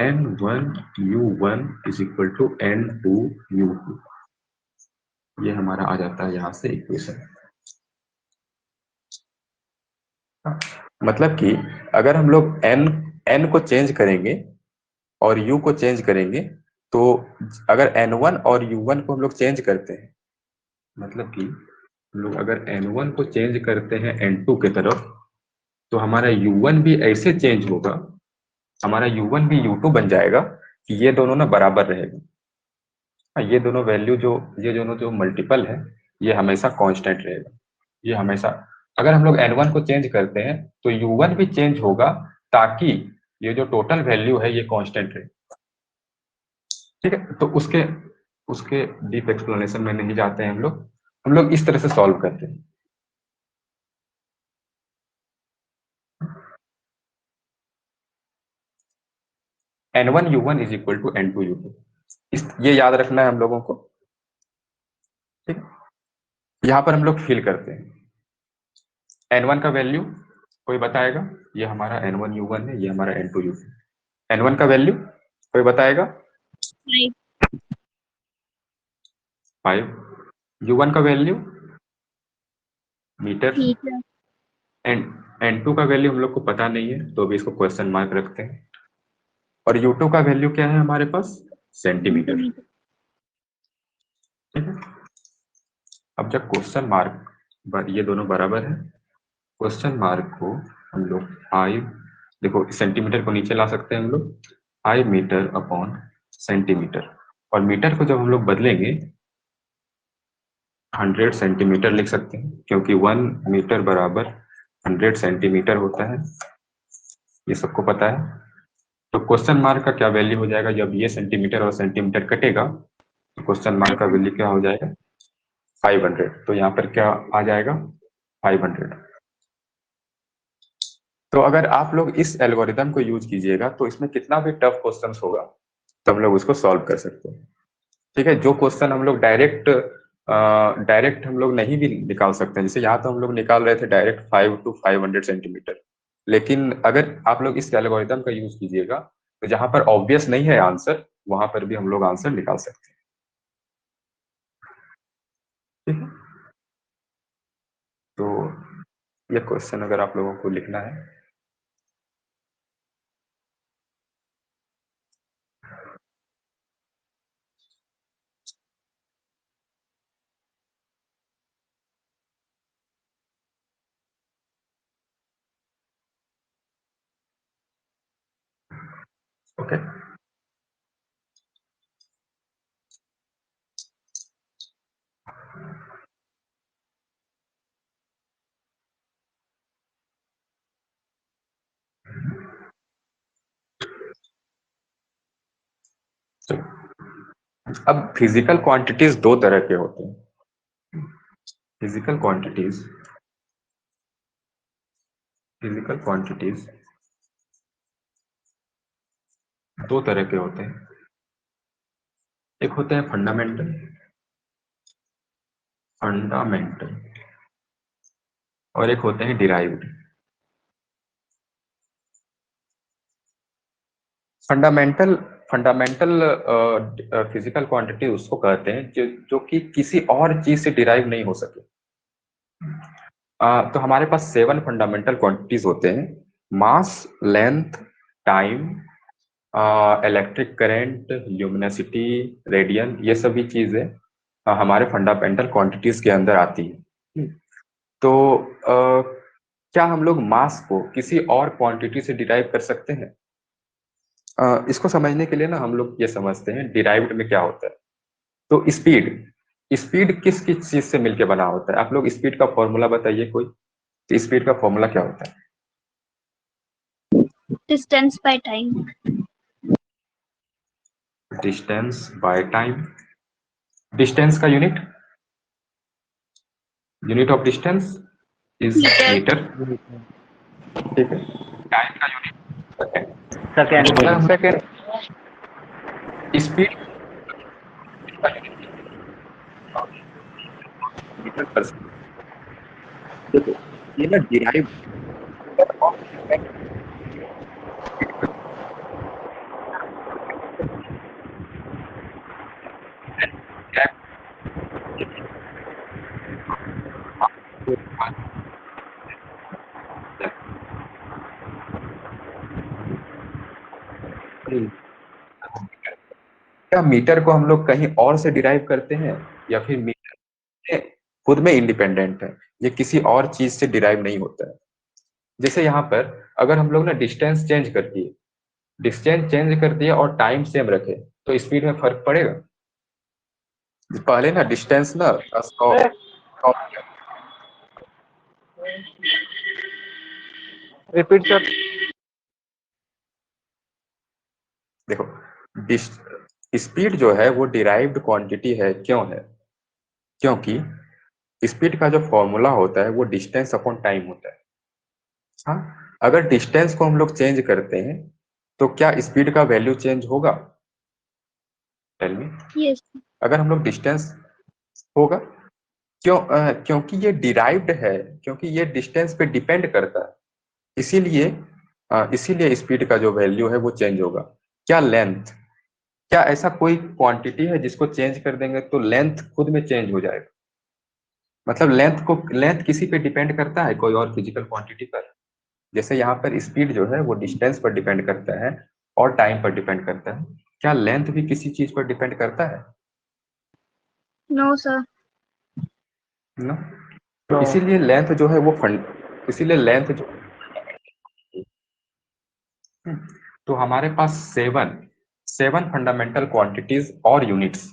[SPEAKER 1] n1u1 is equal to n2u2, ये हमारा आ जाता है यहाँ से इक्वेशन। मतलब कि अगर हम लोग n को चेंज करेंगे और u को चेंज करेंगे, तो अगर n1 और u1 को हम लोग चेंज करते हैं, मतलब कि हम लोग अगर n1 को चेंज करते हैं n2 के तरफ, तो हमारा u1 भी ऐसे चेंज होगा, हमारा u1 भी u2 बन जाएगा कि ये दोनों ना बराबर रहेगा। ये दोनों वैल्यू ये दोनों जो मल्टीपल है, ये हमेशा कांस्टेंट रहेगा। ये हमेशा, अगर हम लोग n1 को चेंज करते हैं तो u1 भी चेंज होगा, ताकि ये जो टोटल वैल्यू है ये कांस्टेंट रहे, ठीक है। तो उसके डीप एक्सप्लेनेशन में नहीं जाते हैं हम लोग इस तरह से सॉल्व करते हैं। n1u1 is equal to n2u2, ये याद रखना है हम लोगों को, ठीक है। यहाँ पर हम लोग फिल करते हैं n1 का वैल्यू, कोई बताएगा, ये हमारा n1u1 है, ये हमारा n2u2। n1 का वैल्यू कोई बताएगा, 5। u1 का वैल्यू मीटर, n2 का वैल्यू हम लोग को पता नहीं है, तो अभी इसको क्वेश्चन मार्क रखते हैं। और u2 का वैल्यू क्या है हमारे पास, सेंटीमीटर, अब जब क्वेश्चन मार्क ये दोनों बराबर है, क्वेश्चन मार्क को हम लोग 5, देखो सेंटीमीटर को नीचे ला सकते हैं हम लोग, 5 मीटर अपॉन सेंटीमीटर, और मीटर को जब हम लोग बदलेंगे 100 सेंटीमीटर लिख सकते हैं, क्योंकि 1 मीटर बराबर 100 सेंटीमीटर होता है, ये सबको पता है। तो क्वेश्चन मार्क का क्या वैल्यू हो जाएगा, जब ये सेंटीमीटर और सेंटीमीटर कटेगा तो क्वेश्चन मार्क का वैल्यू क्या हो जाएगा, 500। तो यहाँ पर क्या आ जाएगा, 500। तो अगर आप लोग इस एल्गोरिदम को यूज कीजिएगा तो इसमें कितना भी टफ क्वेश्चन होगा तो हम लोग उसको सॉल्व कर सकते हैं। ठीक है, जो क्वेश्चन हम लोग डायरेक्ट हम लोग नहीं भी निकाल सकते हैं, जैसे यहाँ तो हम लोग निकाल रहे थे डायरेक्ट 5 to 500 सेंटीमीटर, लेकिन अगर आप लोग इस एल्गोरिदम का यूज कीजिएगा तो जहां पर ऑब्वियस नहीं है आंसर, वहां पर भी हम लोग आंसर निकाल सकते हैं। ठीक है, तो ये क्वेश्चन अगर आप लोगों को लिखना है, ओके। अब फिजिकल क्वांटिटीज दो तरह के होते हैं। फिजिकल क्वांटिटीज दो तरह के होते हैं, एक होते हैं फंडामेंटल और एक होते हैं डिराइव्ड। फंडामेंटल फिजिकल क्वांटिटी उसको कहते हैं जो कि किसी और चीज से डिराइव नहीं हो सके। तो हमारे पास 7 फंडामेंटल क्वांटिटीज होते हैं, mass, length, time, electric current, luminosity, radian, ये सभी चीजें हमारे फंडामेंटल क्वांटिटीज के अंदर आती है। तो क्या हम लोग मास को किसी और क्वांटिटी से डिराइव कर सकते हैं? इसको समझने के लिए ना हम लोग ये समझते हैं डिराइव्ड में क्या होता है। तो स्पीड किस किस चीज से मिलके बना होता है? आप लोग स्पीड का फॉर्मूला बताइए कोई, तो स्पीड का फॉर्मूला क्या होता है?
[SPEAKER 5] Distance by time.
[SPEAKER 1] Distance by time. Distance का unit of distance is metre. ठीक है, टाइम का यूनिट सेकेंड। स्पीड मीटर पर सेकेंड। देखो ये ना डिराइव क्या मीटर को हम लोग कहीं और से डिराइव करते हैं या फिर मीटर खुद में इंडिपेंडेंट है, ये किसी और चीज से डिराइव नहीं होता है। जैसे यहाँ पर अगर हम लोग ना डिस्टेंस चेंज कर दिए और टाइम सेम रखे तो स्पीड में फर्क पड़ेगा? पहले ना डिस्टेंस ना 100
[SPEAKER 3] रिपीट सर।
[SPEAKER 1] देखो स्पीड जो है वो डिराइव्ड क्वांटिटी है, क्यों है? क्योंकि स्पीड का जो फॉर्मूला होता है वो डिस्टेंस अपॉन टाइम होता है। हाँ, अगर डिस्टेंस को हम लोग चेंज करते हैं तो क्या स्पीड का वैल्यू चेंज होगा? Tell me.
[SPEAKER 5] यस।
[SPEAKER 1] अगर हम लोग डिस्टेंस होगा, क्योंकि ये डिराइव्ड है, क्योंकि ये डिस्टेंस पे डिपेंड करता है, इसीलिए स्पीड का जो वैल्यू है वो चेंज होगा। क्या लेंथ, क्या ऐसा कोई क्वांटिटी है जिसको चेंज कर देंगे तो लेंथ खुद में चेंज हो जाएगा? मतलब लेंथ किसी पे डिपेंड करता है, कोई और फिजिकल क्वांटिटी पर? जैसे यहाँ पर स्पीड जो है वो डिस्टेंस पर डिपेंड करता है और टाइम पर डिपेंड करता है, क्या लेंथ भी किसी चीज पर डिपेंड करता है?
[SPEAKER 5] No sir.
[SPEAKER 1] ना। तो इसीलिए लेंथ जो है वो इसीलिए लेंथ जो तो हमारे पास सेवन फंडामेंटल क्वांटिटीज और यूनिट्स,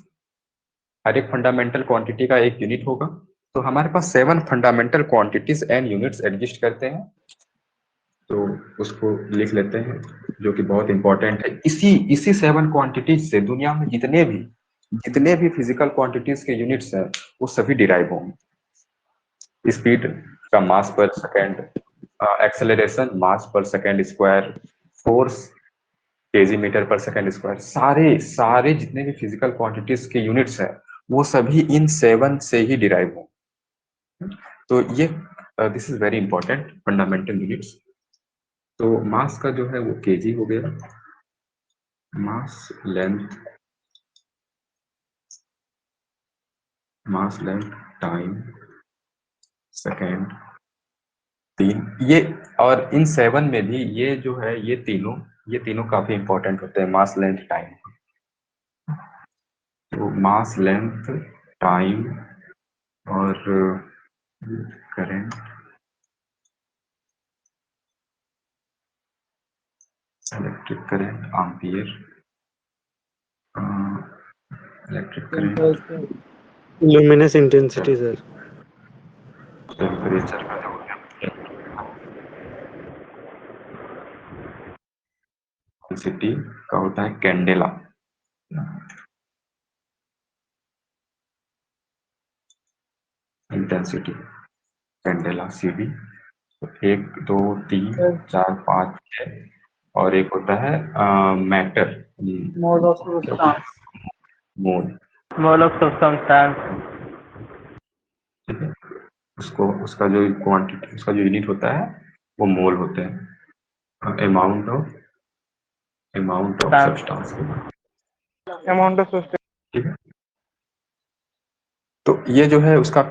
[SPEAKER 1] हर एक फंडामेंटल क्वांटिटी का एक यूनिट होगा। तो हमारे पास 7 fundamental quantities and units exist करते हैं। तो उसको लिख लेते हैं, जो कि बहुत इंपॉर्टेंट है। इसी 7 क्वांटिटीज से दुनिया में जितने भी फिजिकल क्वांटिटीज के यूनिट्स हैं वो सभी डिराइव होंगे। स्पीड का मास per second, acceleration mass per second square, force kg meter पर सेकेंड स्क्वायर, सारे सारे जितने भी फिजिकल क्वांटिटीज के यूनिट्स हैं वो सभी इन 7 से ही डिराइव होंगे। तो ये this is very important fundamental units. तो मास का जो है वो केजी हो गया, मास लेंथ टाइम सेकेंड, तीन ये। और इन 7 में भी ये जो है ये तीनों काफी इंपॉर्टेंट होते हैं, मास लेंथ टाइम। तो मास लेंथ टाइम और current, electric current ampere, electric current,
[SPEAKER 3] luminous intensity sir.
[SPEAKER 1] Temperature का जो इंटेंसिटी का होता है कैंडेला, इंटेंसिटी कैंडेला सीडी। 1 2 3 4 5 6, और एक होता है matter,
[SPEAKER 2] mode of substance.
[SPEAKER 1] Mole.
[SPEAKER 2] Mode of substance.
[SPEAKER 1] ठीक है, उसका जो क्वांटिटी, उसका जो यूनिट होता है वो मोल होते हैं। Amount of substance,
[SPEAKER 3] amount of substance.
[SPEAKER 1] ठीक है। तो ये जो है उसका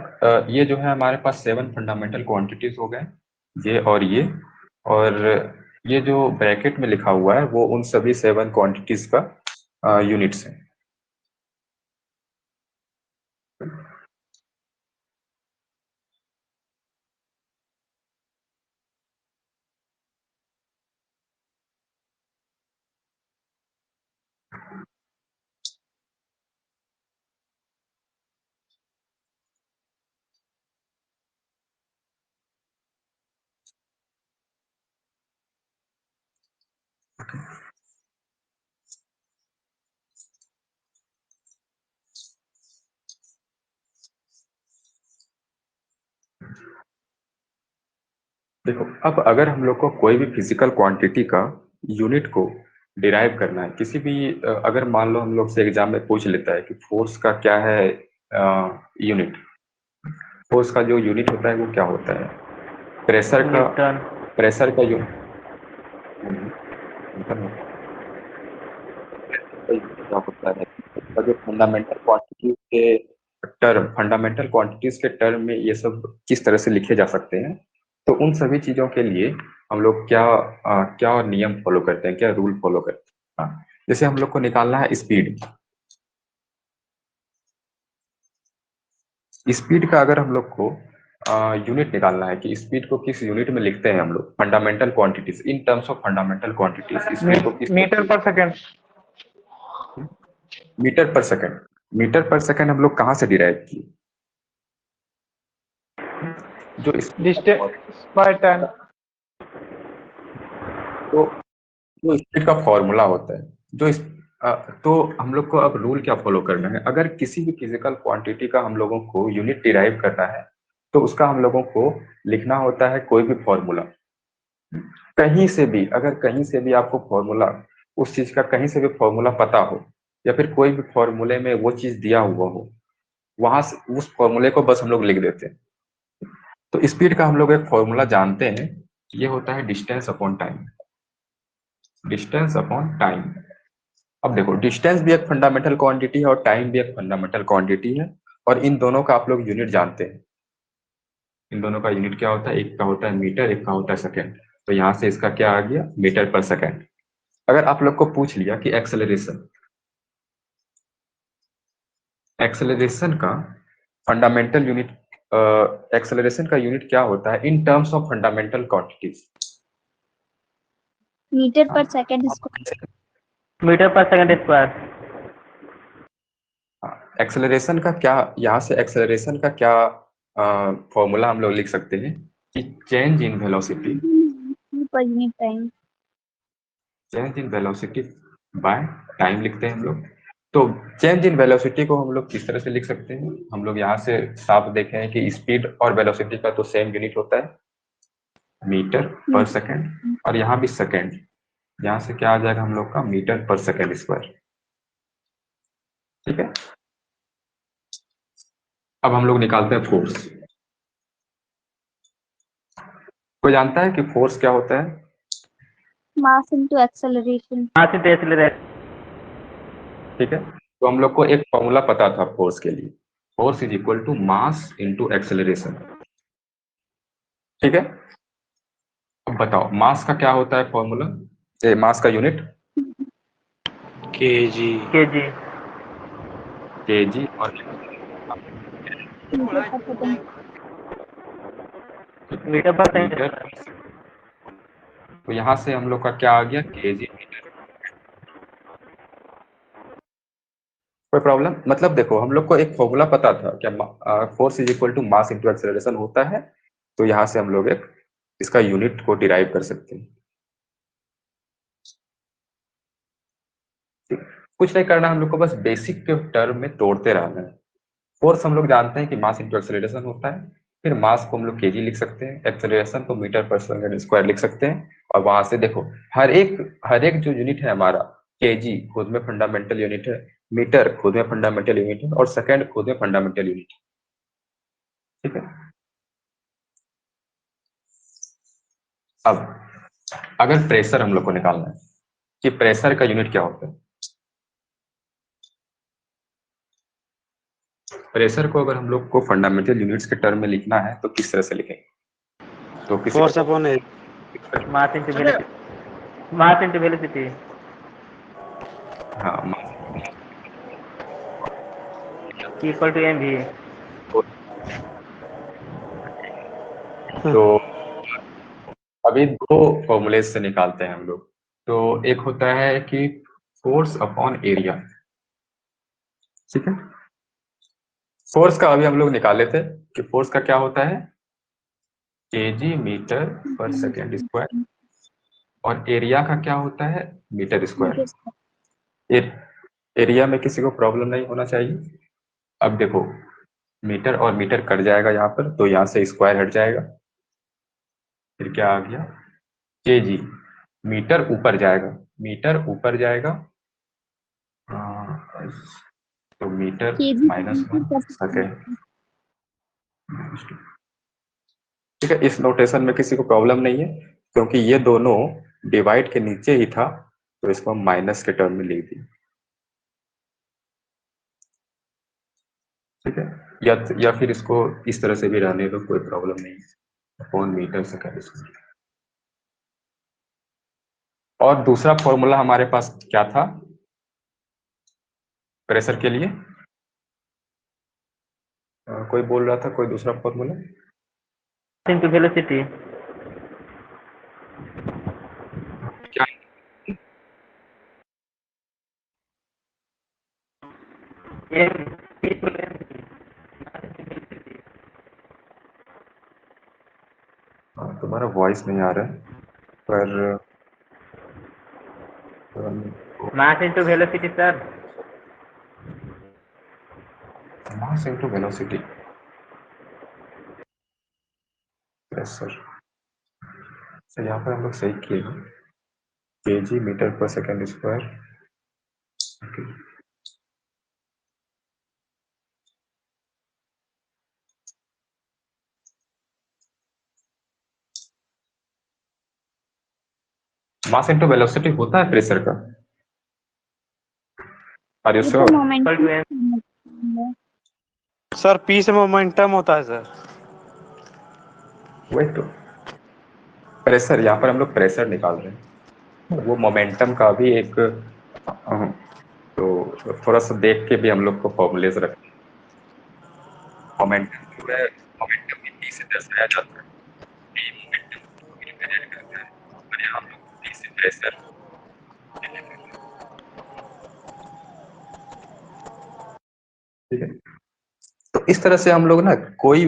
[SPEAKER 1] ये जो है हमारे पास 7 फंडामेंटल क्वांटिटीज हो गए, ये और ये जो ब्रैकेट में लिखा हुआ है वो उन सभी 7 क्वांटिटीज का यूनिट्स है। देखो, अब अगर हम लोग को कोई भी फिजिकल क्वांटिटी का यूनिट को डिराइव करना है, किसी भी अगर मान लो हम लोग से एग्जाम में पूछ लेता है कि फोर्स का क्या है यूनिट, फोर्स का जो यूनिट होता है वो क्या होता है, प्रेशर का यूनिट क्या होता है, उसका जो फंडामेंटल क्वांटिटीज के टर्म में ये सब किस तरह से लिखे जा सकते हैं। तो उन सभी चीजों के लिए हम लोग क्या नियम फॉलो करते हैं, क्या रूल फॉलो करते हैं। जैसे हम लोग को निकालना है स्पीड का, अगर हम लोग को यूनिट निकालना है कि स्पीड को किस यूनिट में लिखते हैं हम लोग, fundamental quantities, in terms of fundamental quantities, speed को किस
[SPEAKER 3] metre per second.
[SPEAKER 1] Metre per second हम लोग कहाँ से डिराइव किए, जो
[SPEAKER 3] डिस्टेंस बाय टाइम।
[SPEAKER 1] तो जो स्पीड का फॉर्मूला होता है, तो हम लोग को अब रूल क्या फॉलो करना है, अगर किसी भी फिजिकल क्वांटिटी का हम लोगों को यूनिट डिराइव करना है तो उसका हम लोगों को लिखना होता है कोई भी फॉर्मूला, कहीं से भी, अगर कहीं से भी आपको फॉर्मूला, उस चीज का कहीं से भी फॉर्मूला पता हो या फिर कोई भी फॉर्मूले में वो चीज दिया हुआ हो, वहां से उस फॉर्मूले को बस हम लोग लिख देते हैं। तो स्पीड का हम लोग एक फॉर्मूला जानते हैं, ये होता है distance upon time, distance upon time. अब देखो, डिस्टेंस भी एक फंडामेंटल क्वांटिटी है और टाइम भी एक फंडामेंटल क्वांटिटी है, और इन दोनों का आप लोग यूनिट जानते हैं। इन दोनों का यूनिट क्या होता है, एक का होता है मीटर, एक का होता है सेकेंड। तो यहां से इसका क्या आ गया, मीटर पर सेकेंड। अगर आप लोग को पूछ लिया कि एक्सेलरेशन का फंडामेंटल यूनिट एक्सेलरेशन का यूनिट क्या होता है in terms of fundamental quantities?
[SPEAKER 5] Meter per second square.
[SPEAKER 7] Meter per second square.
[SPEAKER 1] Acceleration का क्या, यहाँ से एक्सेलरेशन का क्या फॉर्मूला हम लोग लिख सकते हैं कि change in velocity,
[SPEAKER 5] per unit time.
[SPEAKER 1] Change in velocity by time लिखते हैं हम लोग। तो चेंज इन वेलोसिटी को हम लोग किस तरह से लिख सकते हैं? हम लोग यहाँ से साफ देखे हैं कि स्पीड और वेलोसिटी का तो सेम यूनिट होता है, मीटर पर सेकंड, और यहाँ भी सेकंड। यहाँ से क्या आ जाएगा हम लोग का? Metre per second square. ठीक है, अब हम लोग निकालते हैं फोर्स। कोई जानता है कि फोर्स क्या होता है?
[SPEAKER 5] मास इनटू एक्सेलरेशन।
[SPEAKER 7] मास इनटू एक्सेलरेशन।
[SPEAKER 1] ठीक है, तो हम लोग को एक फॉर्मूला पता था फोर्स के लिए, force is equal to mass into acceleration. ठीक है, अब बताओ मास का क्या होता है फॉर्मूला, मास का यूनिट?
[SPEAKER 3] केजी।
[SPEAKER 7] केजी।
[SPEAKER 1] केजी और
[SPEAKER 7] मीटर पर सेकंड।
[SPEAKER 1] मीटर। तो यहाँ से हम लोग का क्या आ गया? Kg meter. कोई प्रॉब्लम? मतलब देखो हम लोग को एक फॉर्मूला पता था क्या, force is equal to mass into acceleration होता है, तो यहाँ से हम लोग एक इसका यूनिट को डिराइव कर सकते हैं। कुछ नहीं करना हम लोग को, बस बेसिक के टर्म में तोड़ते रहना है। फोर्स हम लोग जानते हैं कि मास इनटू एक्सेलरेशन होता है, फिर मास को हम लोग केजी लिख सकते हैं, एक्सेलरेशन को मीटर पर सेकंड स्क्वायर लिख सकते हैं, और वहां से देखो हर एक जो यूनिट है हमारा, केजी खुद में फंडामेंटल यूनिट है, मीटर खुद में फंडामेंटल यूनिट है, और सेकंड खुद में फंडामेंटल यूनिट है। ठीक है, अब अगर प्रेशर हम लोग को निकालना है कि प्रेशर का यूनिट क्या होता है, प्रेशर को अगर हम लोग को फंडामेंटल यूनिट्स के टर्म में लिखना है तो किस तरह से लिखेंगे? तो किसी
[SPEAKER 3] force upon A.
[SPEAKER 7] Mass into velocity. Mass into velocity.
[SPEAKER 1] हाँ,
[SPEAKER 7] इक्वल टू एम वी।
[SPEAKER 1] तो अभी दो फॉर्मूले से निकालते हैं हम लोग। तो एक होता है कि फोर्स अपॉन एरिया। ठीक है, फोर्स का अभी हम लोग निकाले थे कि फोर्स का क्या होता है, केजी मीटर पर सेकेंड स्क्वायर, और एरिया का क्या होता है, मीटर स्क्वायर। एरिया में किसी को प्रॉब्लम नहीं होना चाहिए। अब देखो मीटर और मीटर कट जाएगा यहाँ पर, तो यहाँ से स्क्वायर हट जाएगा, फिर क्या आ गया, केजी। मीटर ऊपर जाएगा, मीटर ऊपर जाएगा, तो मीटर -1 सेकेंड। ठीक है, इस नोटेशन में किसी को प्रॉब्लम नहीं है, क्योंकि ये दोनों डिवाइड के नीचे ही था, तो इसको हम माइनस के टर्म में लिख दिए। ठीक है, या फिर इसको इस तरह से भी रहने दो, कोई प्रॉब्लम नहीं है, अपॉन मीटर सेकेंड स्क्वायर। और दूसरा फॉर्मूला हमारे पास क्या था प्रेशर के लिए? कोई बोल रहा था कोई दूसरा फॉर्मूला?
[SPEAKER 7] Into velocity.
[SPEAKER 1] क्या? तुम्हारा वॉइस नहीं आ रहा है, पर
[SPEAKER 7] मास इनटू वेलोसिटी सर।
[SPEAKER 1] मास इनटू वेलोसिटी, प्रेशर से यहाँ पर हम लोग सही किए हैं, केजी मीटर पर सेकेंड स्क्वायर। मास इनटू वेलोसिटी होता है प्रेशर का? आर यू
[SPEAKER 5] ये तो
[SPEAKER 1] श्योर?
[SPEAKER 5] मोमेंटम।
[SPEAKER 3] सर पी से मोमेंटम होता है सर।
[SPEAKER 1] वही तो, प्रेशर यहाँ पर हम लोग प्रेशर निकाल रहे हैं, वो मोमेंटम का भी एक तो थोड़ा सा देख के भी हम लोग को फॉर्मूलेज रखें। मोमेंटम जो है, से दर्शाया जाता है, P मोमेंटम को रिप्रेजेंट करता है और यहाँ हम लोग P से प्रेशर लेते हैं। ठीक है, तो इस तरह से हम लोग ना कोई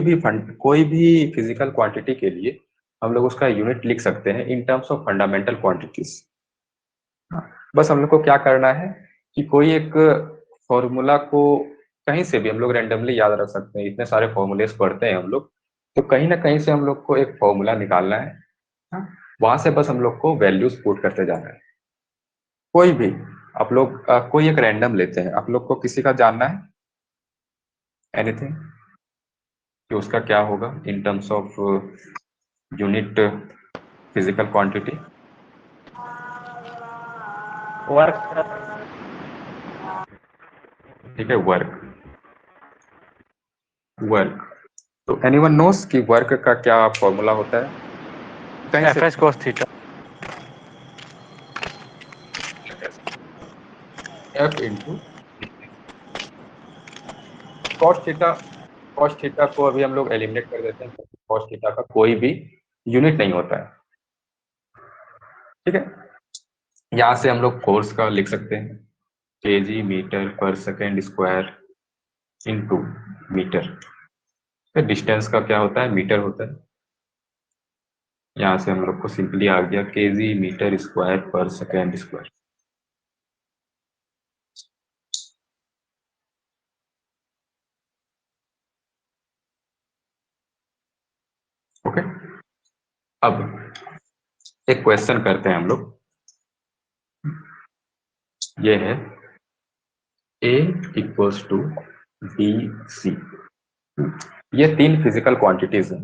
[SPEAKER 1] भी फिजिकल क्वांटिटी के लिए हम लोग उसका यूनिट लिख सकते हैं इन टर्म्स ऑफ फंडामेंटल क्वांटिटीज। बस हम लोग को क्या करना है कि कोई एक फॉर्मूला को कहीं से भी हम लोग रैंडमली याद रख सकते हैं, इतने सारे फॉर्मूलेस पढ़ते हैं हम लोग, तो कहीं ना कहीं से हम लोग को एक फॉर्मूला निकालना है, वहां से बस हम लोग को वैल्यूज पुट करते जाना है। कोई भी आप लोग कोई एक रैंडम लेते हैं, आप लोग को किसी का जानना है एनीथिंग कि उसका क्या होगा इन terms of unit physical quantity?
[SPEAKER 7] Work.
[SPEAKER 1] ठीक है, वर्क। तो एनीवन नोस कि वर्क का क्या फॉर्मूला होता है? कहीं से
[SPEAKER 3] FS cos theta.
[SPEAKER 1] F into cos theta को अभी हम लोग एलिमिनेट कर देते हैं, कॉस थीटा का कोई भी यूनिट नहीं होता है। ठीक है, यहां से हम लोग फोर्स का लिख सकते हैं kg मीटर पर second square into meter. Distance का क्या होता है? मीटर होता है। यहां से हम लोग को सिंपली आ गया kg मीटर स्क्वायर पर सेकेंड स्क्वायर। ओके, अब एक क्वेश्चन करते हैं हम लोग। ये है A equals to B C. ये तीन फिजिकल क्वांटिटीज हैं।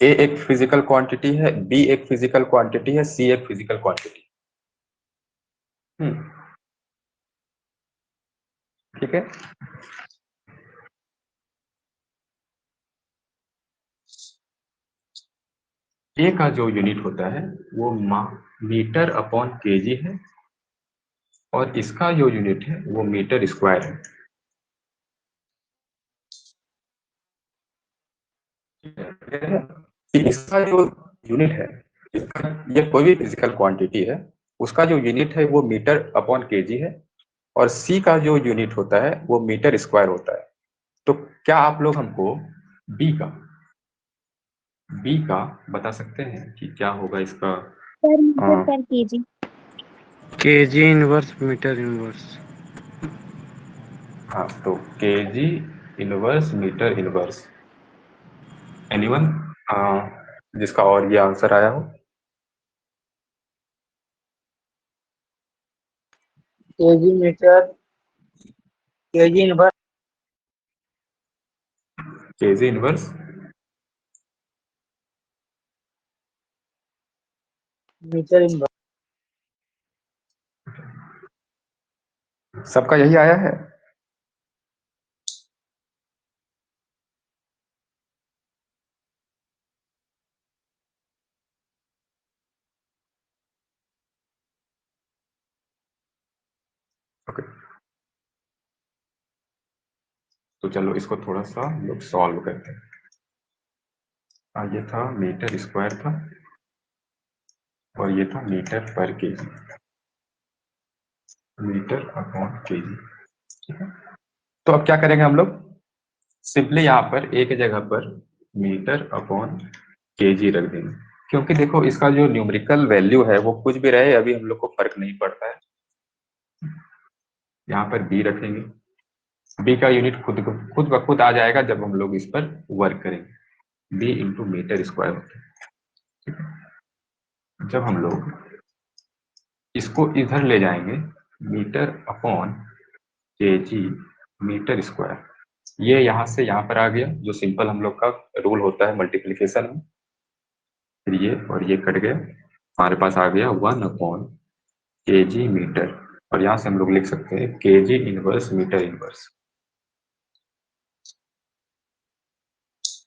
[SPEAKER 1] A एक फिजिकल क्वांटिटी है, B एक फिजिकल क्वांटिटी है, C एक फिजिकल क्वांटिटी। ठीक है, A का जो यूनिट होता है वो मीटर अपॉन केजी है और इसका जो यूनिट है वो मीटर स्क्वायर है। इसका जो यूनिट है, ये कोई भी फिजिकल क्वांटिटी है, उसका जो यूनिट है वो मीटर अपॉन केजी है और C का जो यूनिट होता है वो मीटर स्क्वायर होता है। तो क्या आप लोग हमको B का बता सकते हैं कि क्या होगा इसका?
[SPEAKER 5] Per meter per kg.
[SPEAKER 3] KG inverse meter inverse.
[SPEAKER 1] हाँ, तो kg inverse meter inverse. Anyone जिसका और ये आंसर आया हो?
[SPEAKER 2] Kg meter, kg inverse
[SPEAKER 1] kg inverse
[SPEAKER 2] meter inverse.
[SPEAKER 1] सबका यही आया है? ओके, तो चलो इसको थोड़ा सा हम लोग सॉल्व करते हैं। ये था मीटर स्क्वायर था और ये था metre per KG, metre upon KG. ठीक है, तो अब क्या करेंगे हम लोग? सिंपली यहाँ पर एक जगह पर मीटर अपॉन केजी रख देंगे, क्योंकि देखो इसका जो न्यूमेरिकल वैल्यू है वो कुछ भी रहे, अभी हम लोग को फर्क नहीं पड़ता है। यहाँ पर बी रखेंगे, बी का यूनिट खुद ब खुद आ जाएगा जब हम लोग इस पर वर्क करेंगे। बी इंटू मीटर स्क्वायर होता है। ठीक है, जब हम लोग इसको इधर ले जाएंगे, meter upon kg meter square, ये यहाँ से यहाँ पर आ गया, जो सिंपल हम लोग का रूल होता है मल्टीप्लिकेशन में। फिर ये और ये कट गया, हमारे पास आ गया 1 अपॉन केजी मीटर, और यहाँ से हम लोग लिख सकते हैं केजी इनवर्स मीटर इनवर्स।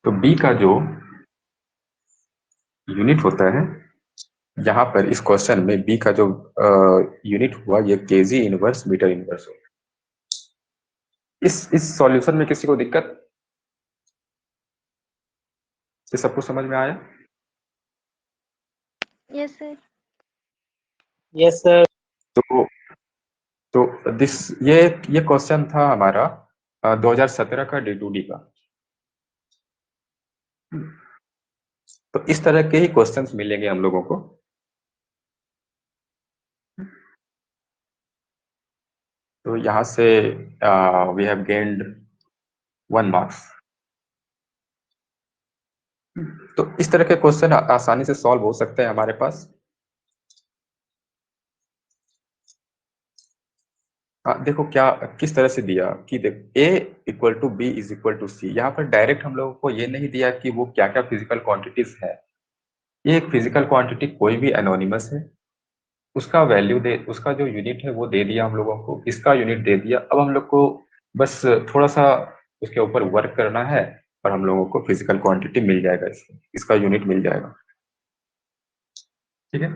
[SPEAKER 1] तो बी का जो यूनिट होता है, यहाँ पर इस क्वेश्चन में बी का जो यूनिट हुआ ये केजी इनवर्स मीटर इनवर्स हो। इस सॉल्यूशन में किसी को दिक्कत? ये सब कुछ समझ में आया?
[SPEAKER 5] Yes sir.
[SPEAKER 3] Yes sir.
[SPEAKER 1] तो ये क्वेश्चन था हमारा 2017 का D2D का। तो इस तरह के ही क्वेश्चंस मिलेंगे हम लोगों को। तो यहाँ से वी हैव गेन्ड 1 मार्क्स। तो इस तरह के क्वेश्चन आसानी से सॉल्व हो सकते हैं हमारे पास। देखो क्या किस तरह से दिया कि देख A equal to B is equal to C। यहाँ पर डायरेक्ट हम लोगों को ये नहीं दिया कि वो क्या क्या फिजिकल क्वांटिटीज है। ये एक फिजिकल क्वांटिटी कोई भी एनोनिमस है, उसका वैल्यू दे, उसका जो यूनिट है वो दे दिया हम लोगों को, इसका यूनिट दे दिया। अब हम लोग को बस थोड़ा सा उसके ऊपर वर्क करना है और हम लोगों को फिजिकल क्वांटिटी मिल जाएगा, इसका यूनिट मिल जाएगा। ठीक है।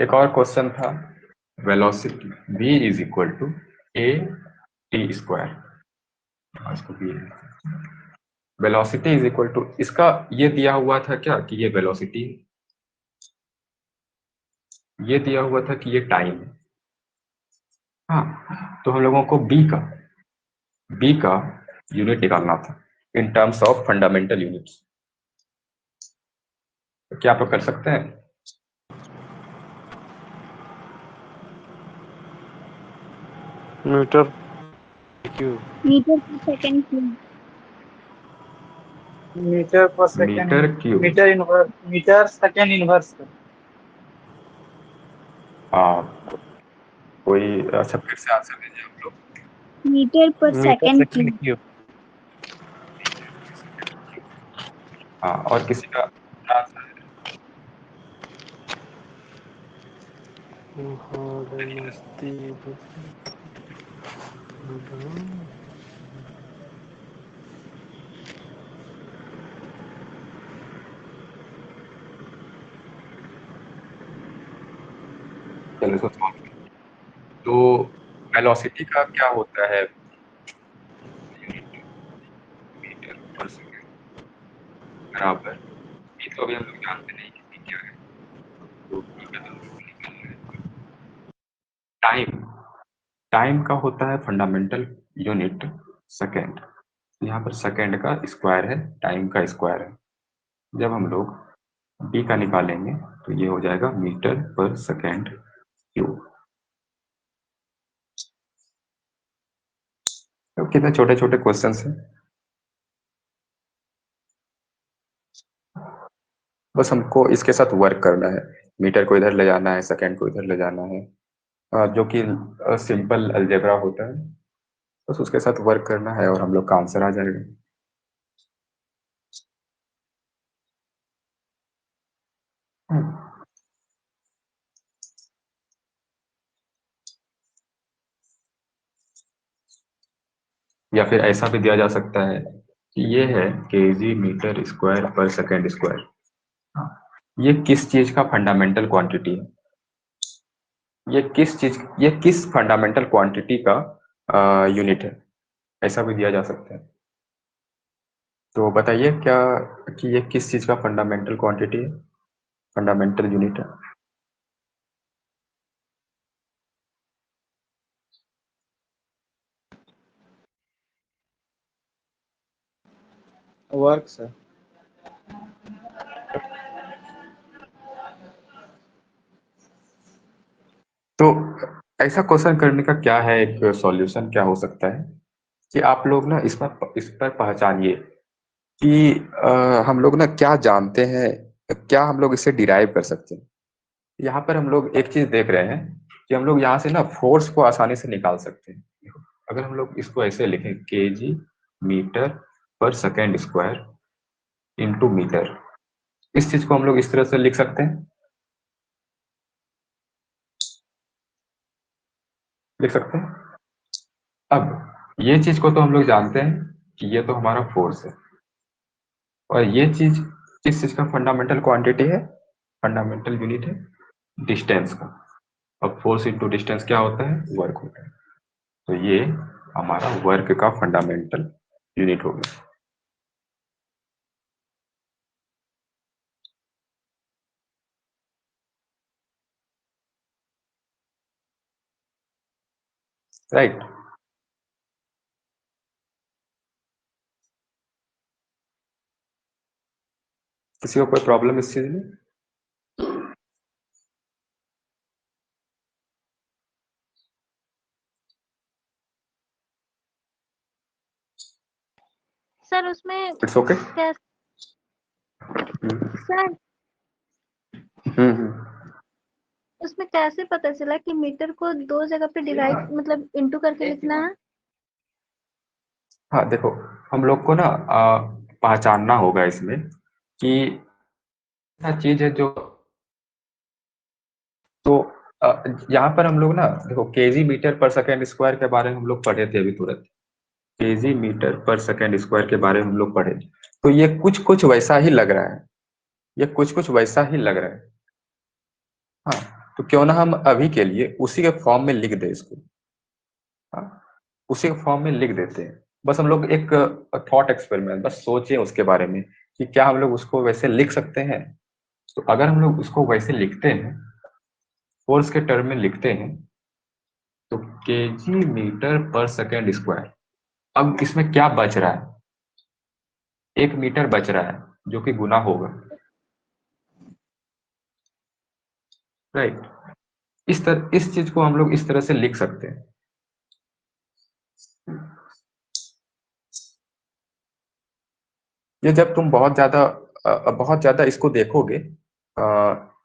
[SPEAKER 1] एक और क्वेश्चन था velocity v is equal to a t square. Velocity is equal to, इसका ये दिया हुआ था क्या कि ये वेलोसिटी, ये दिया हुआ था कि ये टाइम है। हाँ, तो हम लोगों को b का यूनिट निकालना था in terms of fundamental units. तो क्या आप कर सकते हैं?
[SPEAKER 3] Meter cube.
[SPEAKER 5] Meter per second cube.
[SPEAKER 3] Meter per second.
[SPEAKER 1] Meter cube.
[SPEAKER 3] Meter inverse. Meter second inverse.
[SPEAKER 1] कोई अच्छा फिर से आंसर दीजिए आप लोग।
[SPEAKER 5] Metre per second cube.
[SPEAKER 3] Cube.
[SPEAKER 1] हाँ, और किसी का आंसर? चलो इसको solve करते हैं। तो वेलोसिटी का क्या होता है? मीटर पर सेकंड बराबर, ये तो अभी हम लोग जानते नहीं कि क्या है, तो p का तो हम लोग को निकालना है। टाइम का होता है फंडामेंटल यूनिट सेकेंड। यहाँ पर सेकेंड का स्क्वायर है, टाइम का स्क्वायर है। जब हम लोग b का निकालेंगे तो ये हो जाएगा मीटर पर सेकेंड क्यूब। तो कितने छोटे छोटे क्वेश्चंस हैं। बस हमको इसके साथ वर्क करना है, मीटर को इधर ले जाना है, सेकेंड को इधर ले जाना है, जो कि सिंपल अलजेब्रा होता है। बस उसके साथ वर्क करना है और हम लोग का आंसर आ जाएगा। या फिर ऐसा भी दिया जा सकता है कि ये है केजी मीटर स्क्वायर पर सेकेंड स्क्वायर। ये किस चीज का फंडामेंटल क्वांटिटी है, ये किस फंडामेंटल क्वांटिटी का यूनिट है, ऐसा भी दिया जा सकता है। तो बताइए क्या कि ये किस चीज का फंडामेंटल क्वांटिटी है, फंडामेंटल यूनिट है।
[SPEAKER 3] Work sir.
[SPEAKER 1] तो ऐसा क्वेश्चन करने का क्या है, एक सॉल्यूशन क्या हो सकता है कि आप लोग ना इस पर पहचानिए कि हम लोग ना क्या जानते हैं, क्या हम लोग इससे डिराइव कर सकते हैं। यहाँ पर हम लोग एक चीज देख रहे हैं कि हम लोग यहाँ से ना फोर्स को आसानी से निकाल सकते हैं। अगर हम लोग इसको ऐसे लिखें केजी मीटर पर सेकेंड स्क्वायर इनटू मीटर, इस चीज को हम लोग इस तरह से लिख सकते हैं, लिख सकते हैं। अब ये चीज को तो हम लोग जानते हैं कि ये तो हमारा फोर्स है, और ये चीज किस चीज का फंडामेंटल क्वांटिटी है, फंडामेंटल यूनिट है डिस्टेंस का। अब फोर्स इंटू डिस्टेंस क्या होता है, वर्क होता है। तो ये हमारा वर्क का फंडामेंटल यूनिट हो गया। राइट। किसी को कोई प्रॉब्लम इस चीज में?
[SPEAKER 8] सर उसमें
[SPEAKER 1] इट्स ओके।
[SPEAKER 8] कैसे सर उसमें कैसे पता चला कि मीटर को दो जगह पे डिवाइड मतलब इंटू करके लिखना है?
[SPEAKER 1] हाँ देखो, हम लोग को ना पहचानना होगा इसमें कि क्या चीज है जो, तो यहाँ पर हम लोग ना देखो केजी मीटर पर सेकेंड स्क्वायर के बारे में हम लोग पढ़े थे अभी तुरंत। केजी मीटर पर सेकेंड स्क्वायर के बारे में हम लोग पढ़े, तो ये कुछ कुछ वैसा ही लग रहा है, ये कुछ कुछ वैसा ही लग रहा है। हाँ, तो क्यों ना हम अभी के लिए उसी के फॉर्म में लिख दे इसको। हाँ, उसी के फॉर्म में लिख देते हैं। बस हम लोग एक थॉट एक्सपेरिमेंट बस सोचें उसके बारे में कि क्या हम लोग उसको वैसे लिख सकते हैं। तो अगर हम लोग उसको वैसे लिखते हैं, फोर्स के टर्म में लिखते हैं, तो केजी मीटर पर सेकेंड स्क्वायर। अब इसमें क्या बच रहा है? 1 मीटर बच रहा है जो कि गुना होगा, राइट। इस चीज को हम लोग इस तरह से लिख सकते हैं। ये जब तुम बहुत ज्यादा इसको देखोगे,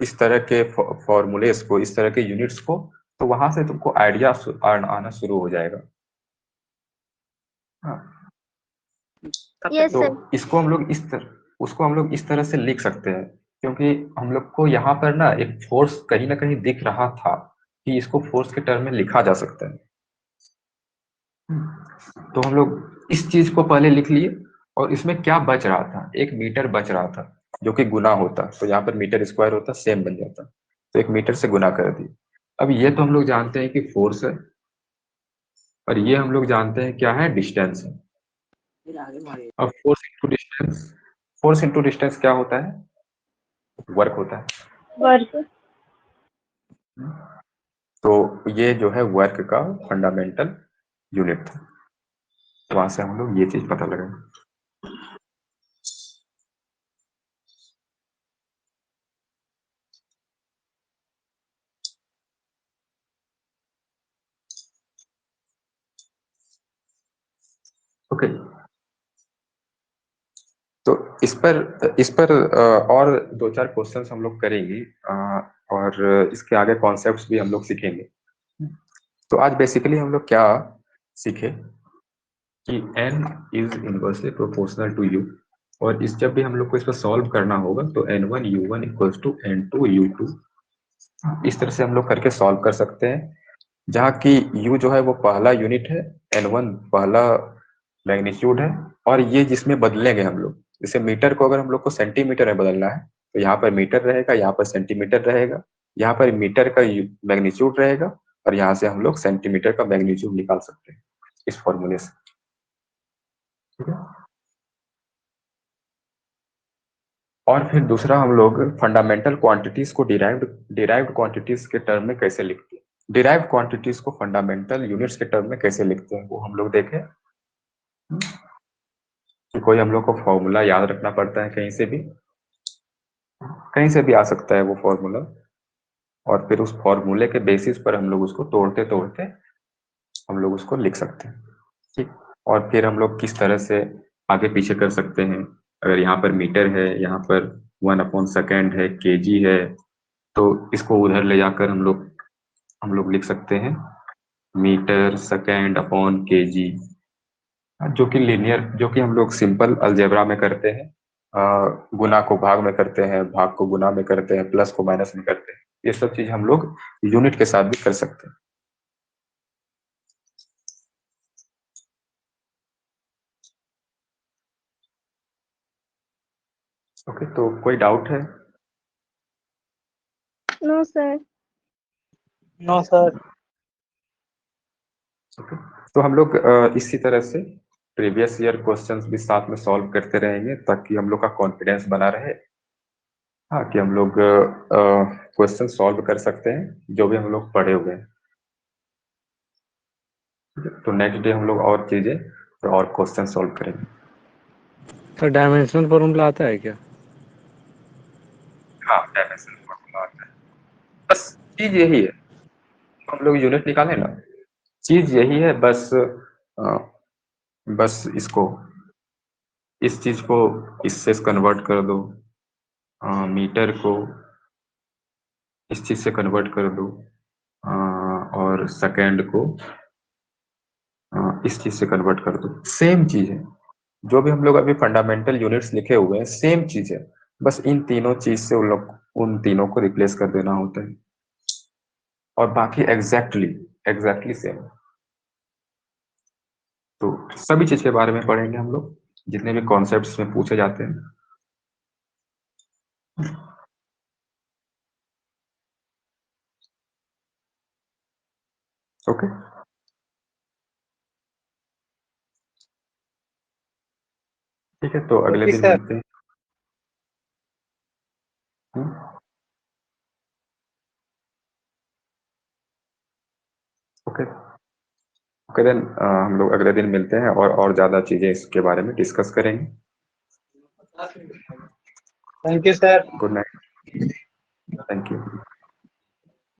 [SPEAKER 1] इस तरह के फॉर्मूलेस को, इस तरह के यूनिट्स को, तो वहां से तुमको आइडिया आना शुरू हो जाएगा। हाँ,
[SPEAKER 8] यस
[SPEAKER 1] तो
[SPEAKER 8] सर।
[SPEAKER 1] इसको हम लोग उसको हम लोग इस तरह से लिख सकते हैं, क्योंकि हम लोग को यहाँ पर ना एक फोर्स कहीं ना कहीं दिख रहा था कि इसको फोर्स के टर्म में लिखा जा सकता है। तो हम लोग इस चीज को पहले लिख लिए, और इसमें क्या बच रहा था? 1 मीटर बच रहा था जो कि गुना होता, तो यहाँ पर मीटर स्क्वायर होता, सेम बन जाता, तो 1 मीटर से गुना कर दिए। अब ये तो हम लोग जानते हैं कि फोर्स है, और ये हम लोग जानते हैं क्या है, डिस्टेंस है। अब फोर्स इंटू डिस्टेंस क्या होता है? वर्क होता है।
[SPEAKER 5] वर्क।
[SPEAKER 1] तो ये जो है वर्क का फंडामेंटल यूनिट था, तो वहां से हम लोग ये चीज पता लगा। ओके, तो इस पर और 2-4 क्वेश्चंस हम लोग करेंगे, और इसके आगे कॉन्सेप्ट्स भी हम लोग सीखेंगे। तो आज बेसिकली हम लोग क्या सीखे कि n is inversely proportional to u, और इस जब भी हम लोग को इसको सॉल्व करना होगा तो n1 u1 equals to n2 u2, इस तरह से हम लोग करके सॉल्व कर सकते हैं, जहाँ की u जो है वो पहला यूनिट है, n1 पहला मैग्नीट्यूड है, और ये जिसमें बदलेंगे हम लोग, जैसे मीटर को अगर हम लोग को सेंटीमीटर में बदलना है तो यहाँ पर मीटर रहेगा, यहाँ पर सेंटीमीटर रहेगा, यहाँ पर मीटर का मैग्नीट्यूड रहेगा, और यहाँ से हम लोग सेंटीमीटर का मैग्नीट्यूड निकाल सकते हैं इस फॉर्मूले से। ठीक है। और फिर दूसरा हम लोग फंडामेंटल क्वांटिटीज को डिराइव्ड क्वांटिटीज के टर्म में कैसे लिखते हैं, डिराइव्ड क्वांटिटीज को फंडामेंटल यूनिट्स के टर्म में कैसे लिखते हैं, वो हम लोग देखें। कि कोई हम लोग को फॉर्मूला याद रखना पड़ता है, कहीं से भी आ सकता है वो फॉर्मूला, और फिर उस फॉर्मूले के बेसिस पर हम लोग उसको तोड़ते तोड़ते हम लोग उसको लिख सकते हैं। ठीक, और फिर हम लोग किस तरह से आगे पीछे कर सकते हैं, अगर यहाँ पर मीटर है, यहाँ पर 1/सेकेंड है, केजी है, तो इसको उधर ले जाकर हम लोग लिख सकते हैं मीटर सेकेंड अपॉन केजी, जो कि लीनियर, जो कि हम लोग सिंपल अलजेब्रा में करते हैं, गुना को भाग में करते हैं, भाग को गुना में करते हैं, प्लस को माइनस में करते हैं, ये सब चीज हम लोग यूनिट के साथ भी कर सकते हैं। ओके, तो कोई डाउट है?
[SPEAKER 8] No sir.
[SPEAKER 3] No sir.
[SPEAKER 1] Okay, तो हम लोग इसी तरह से प्रीवियस ईयर क्वेश्चंस भी साथ में सॉल्व करते रहेंगे, ताकि हम लोग का कॉन्फिडेंस बना रहे, हाँ, कि हम लोग क्वेश्चन सॉल्व कर सकते हैं जो भी हम लोग पढ़े हुए हैं। तो नेक्स्ट डे हम लोग और चीजें और क्वेश्चन सॉल्व करेंगे।
[SPEAKER 3] सर डायमेंशनल फॉर्मूला आता है क्या?
[SPEAKER 1] हाँ, डायमेंशन फॉर्मूला आता है। बस चीज यही है, हम लोग यूनिट निकाले ना, चीज यही है, बस इसको, इस चीज को इससे कन्वर्ट कर दो, मीटर को इस चीज से कन्वर्ट कर दो, और सेकेंड को इस चीज से कन्वर्ट कर दो। सेम चीज है, जो भी हम लोग अभी फंडामेंटल यूनिट्स लिखे हुए हैं सेम चीज है, बस इन तीनों चीज से उन तीनों को रिप्लेस कर देना होता है, और बाकी एग्जैक्टली सेम। तो सभी चीज के बारे में पढ़ेंगे हम लोग, जितने भी कॉन्सेप्ट्स में पूछे जाते हैं। ओके, ठीक है, तो अगले
[SPEAKER 3] ओके
[SPEAKER 1] दिन
[SPEAKER 3] सर।
[SPEAKER 1] मिलते हैं। ओके ओके देन, हम लोग अगले दिन मिलते हैं और ज्यादा चीजें इसके बारे में डिस्कस करेंगे।
[SPEAKER 3] Thank you sir.
[SPEAKER 1] Good night, thank you.